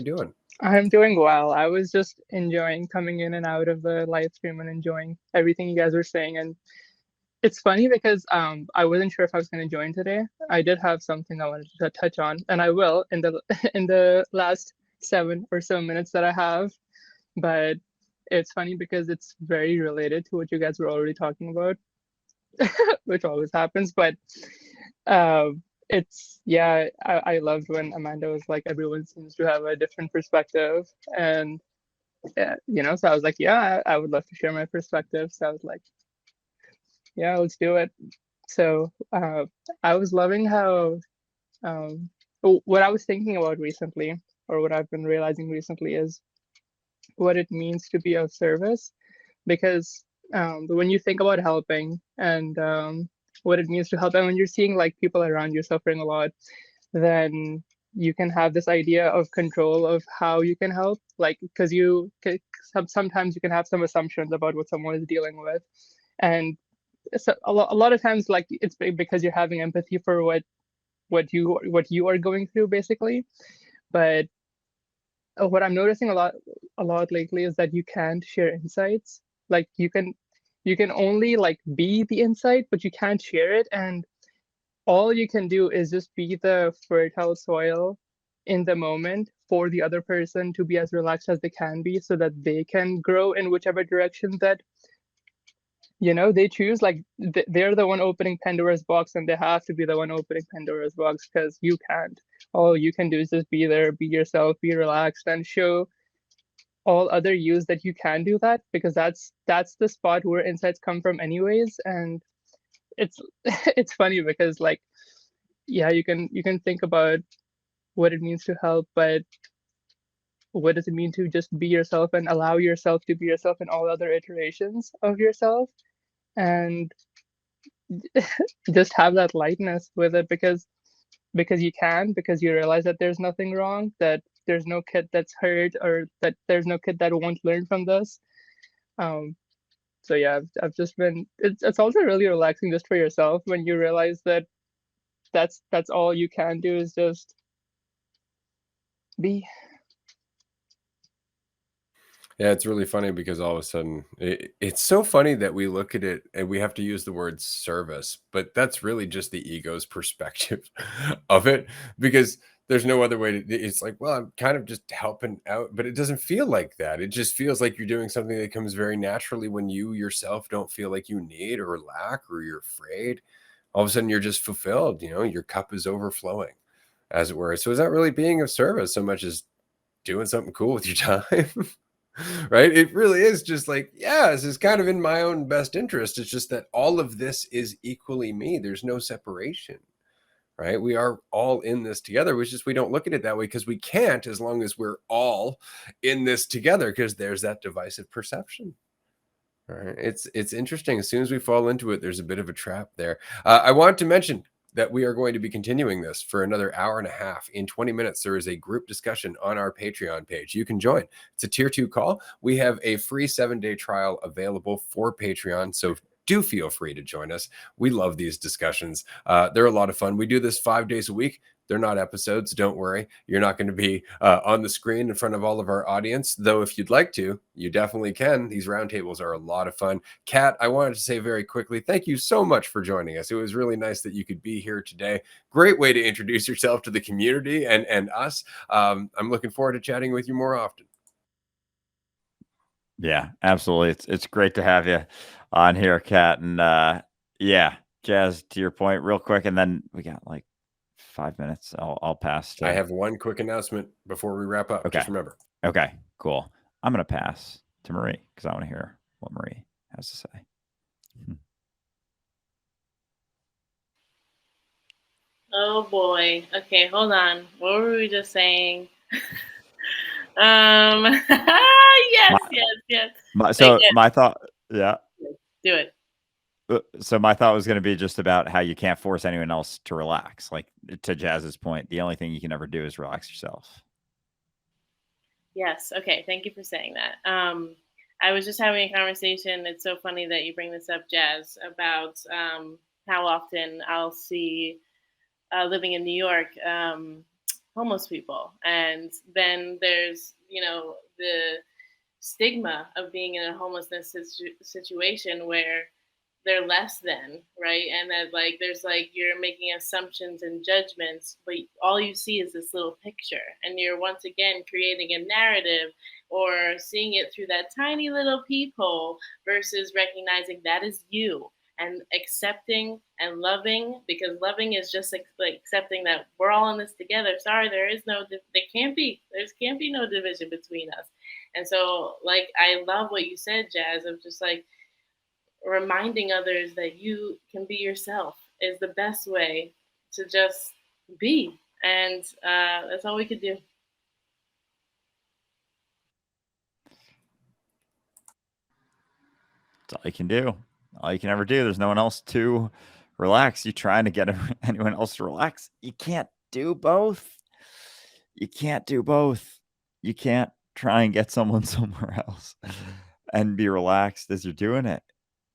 doing? I'm doing well. I was just enjoying coming in and out of the live stream and enjoying everything you guys were saying. And it's funny because I wasn't sure if I was going to join today. I did have something I wanted to touch on, and I will in the last 7 or so minutes that I have. But it's funny because it's very related to what you guys were already talking about, which always happens. But it's, yeah, I loved when Amanda was like, everyone seems to have a different perspective. And, you know, so I was like, yeah, I would love to share my perspective. So I was like, yeah, let's do it. So I was loving how, what I was thinking about recently, or what I've been realizing recently, is what it means to be of service. Because when you think about helping and what it means to help, and when you're seeing like people around you suffering a lot, then you can have this idea of control of how you can help, like, because sometimes you can have some assumptions about what someone is dealing with. And so a lot of times, like, it's because you're having empathy for what you are going through, basically. But what I'm noticing a lot lately is that you can't share insights. Like, you can only like be the insight, but you can't share it. And all you can do is just be the fertile soil in the moment for the other person to be as relaxed as they can be, so that they can grow in whichever direction that, you know, they choose. Like, they're the one opening Pandora's box, and they have to be the one opening Pandora's box, because you can't. All you can do is just be there, be yourself, be relaxed, and show all other yous that you can do that, because that's the spot where insights come from anyways. And it's it's funny because, like, yeah, you can think about what it means to help, but what does it mean to just be yourself and allow yourself to be yourself in all other iterations of yourself, and just have that lightness with it, because you realize that there's nothing wrong, that there's no kid that's hurt, or that there's no kid that won't learn from this. So yeah, I've just been, it's also really relaxing just for yourself when you realize that that's all you can do, is just be. Yeah, it's really funny because all of a sudden it's so funny that we look at it and we have to use the word service, but that's really just the ego's perspective of it, because there's no other way to. It's like, well, I'm kind of just helping out, but it doesn't feel like that. It just feels like you're doing something that comes very naturally when you yourself don't feel like you need or lack or you're afraid. All of a sudden, you're just fulfilled. Your cup is overflowing, as it were. So it's not really being of service so much as doing something cool with your time. Right? It really is just like, yeah, this is kind of in my own best interest. It's just that all of this is equally me. There's no separation, right? We are all in this together, which is we don't look at it that way because we can't, as long as we're all in this together, because there's that divisive perception. All right. It's interesting. As soon as we fall into it, there's a bit of a trap there. I want to mention that we are going to be continuing this for another hour and a half. In 20 minutes, there is a group discussion on our Patreon page. You can join. It's a tier 2 call. We have a free 7-day trial available for Patreon. So do feel free to join us. We love these discussions. They're a lot of fun. We do this 5 days a week. They're not episodes. Don't worry. You're not going to be on the screen in front of all of our audience, though if you'd like to, you definitely can. These roundtables are a lot of fun. Kat, I wanted to say very quickly, thank you so much for joining us. It was really nice that you could be here today. Great way to introduce yourself to the community and us. I'm looking forward to chatting with you more often. Yeah, absolutely. It's great to have you on here, Kat. And yeah, Jazz, to your point, real quick, and then we got like 5 minutes. I'll pass to. I have one quick announcement before we wrap up. Okay. Just remember. Okay, cool. I'm gonna pass to Marie because I want to hear what Marie has to say. Oh boy. Okay, hold on. What were we just saying? Yes. My thought, yeah. Do it. So my thought was going to be just about how you can't force anyone else to relax. Like, to Jazz's point, the only thing you can ever do is relax yourself. Yes. Okay. Thank you for saying that. I was just having a conversation. It's so funny that you bring this up, Jazz, about how often I'll see living in New York homeless people, and then there's the stigma of being in a homelessness situation where they're less than, right? And that like there's like you're making assumptions and judgments, but all you see is this little picture, and you're once again creating a narrative or seeing it through that tiny little peephole versus recognizing that is you and accepting and loving, because loving is just like accepting that we're all in this together. Sorry, there can't be no division between us. And so like I love what you said, Jazz, of just like reminding others that you can be yourself is the best way to just be. And that's all we could do. That's all you can do. All you can ever do. There's no one else to relax. You trying to get anyone else to relax. You can't do both. You can't do both. You can't try and get someone somewhere else and be relaxed as you're doing it.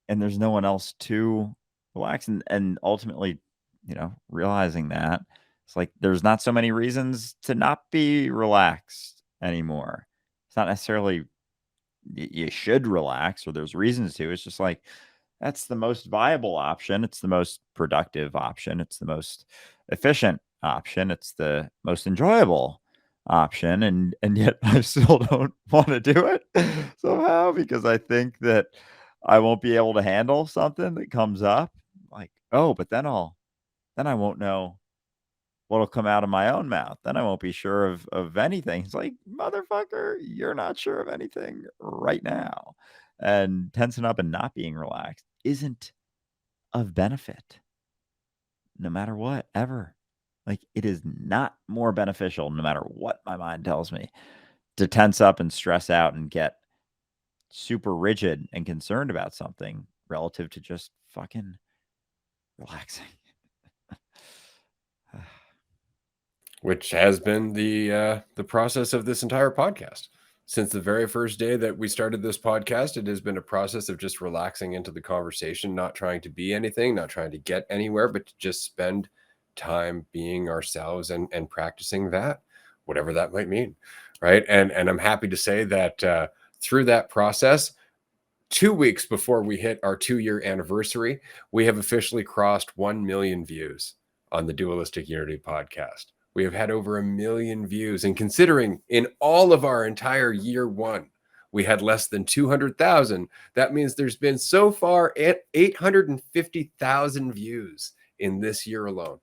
And there's no one else to relax. And ultimately, realizing that it's like there's not so many reasons to not be relaxed anymore. It's not necessarily you should relax or there's reasons to. It's just like that's the most viable option. It's the most productive option. It's the most efficient option. It's the most enjoyable option. And yet I still don't want to do it somehow because I think that I won't be able to handle something that comes up. Like, oh, but then I won't know what'll come out of my own mouth. Then I won't be sure of anything. It's like, motherfucker, you're not sure of anything right now. And tensing up and not being relaxed isn't of benefit, no matter what, ever. Like, it is not more beneficial, no matter what my mind tells me, to tense up and stress out and get super rigid and concerned about something relative to just fucking relaxing. Which has been the process of this entire podcast. Since the very first day that we started this podcast, it has been a process of just relaxing into the conversation, not trying to be anything, not trying to get anywhere, but to just spend time being ourselves and practicing that, whatever that might mean, right? And I'm happy to say that through that process, 2 weeks before we hit our 2-year anniversary, we have officially crossed 1 million views on the Dualistic Unity podcast. We have had over 1 million views. And considering in all of our entire year one, we had less than 200,000, that means there's been so far 850,000 views in this year alone.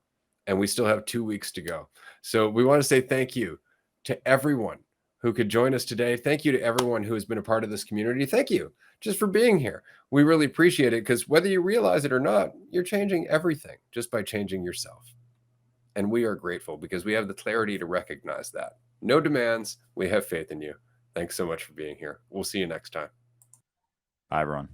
And we still have 2 weeks to go. So we want to say thank you to everyone who could join us today. Thank you to everyone who has been a part of this community. Thank you just for being here. We really appreciate it, because whether you realize it or not, you're changing everything just by changing yourself. And we are grateful because we have the clarity to recognize that. No demands. We have faith in you. Thanks so much for being here. We'll see you next time. Bye, everyone.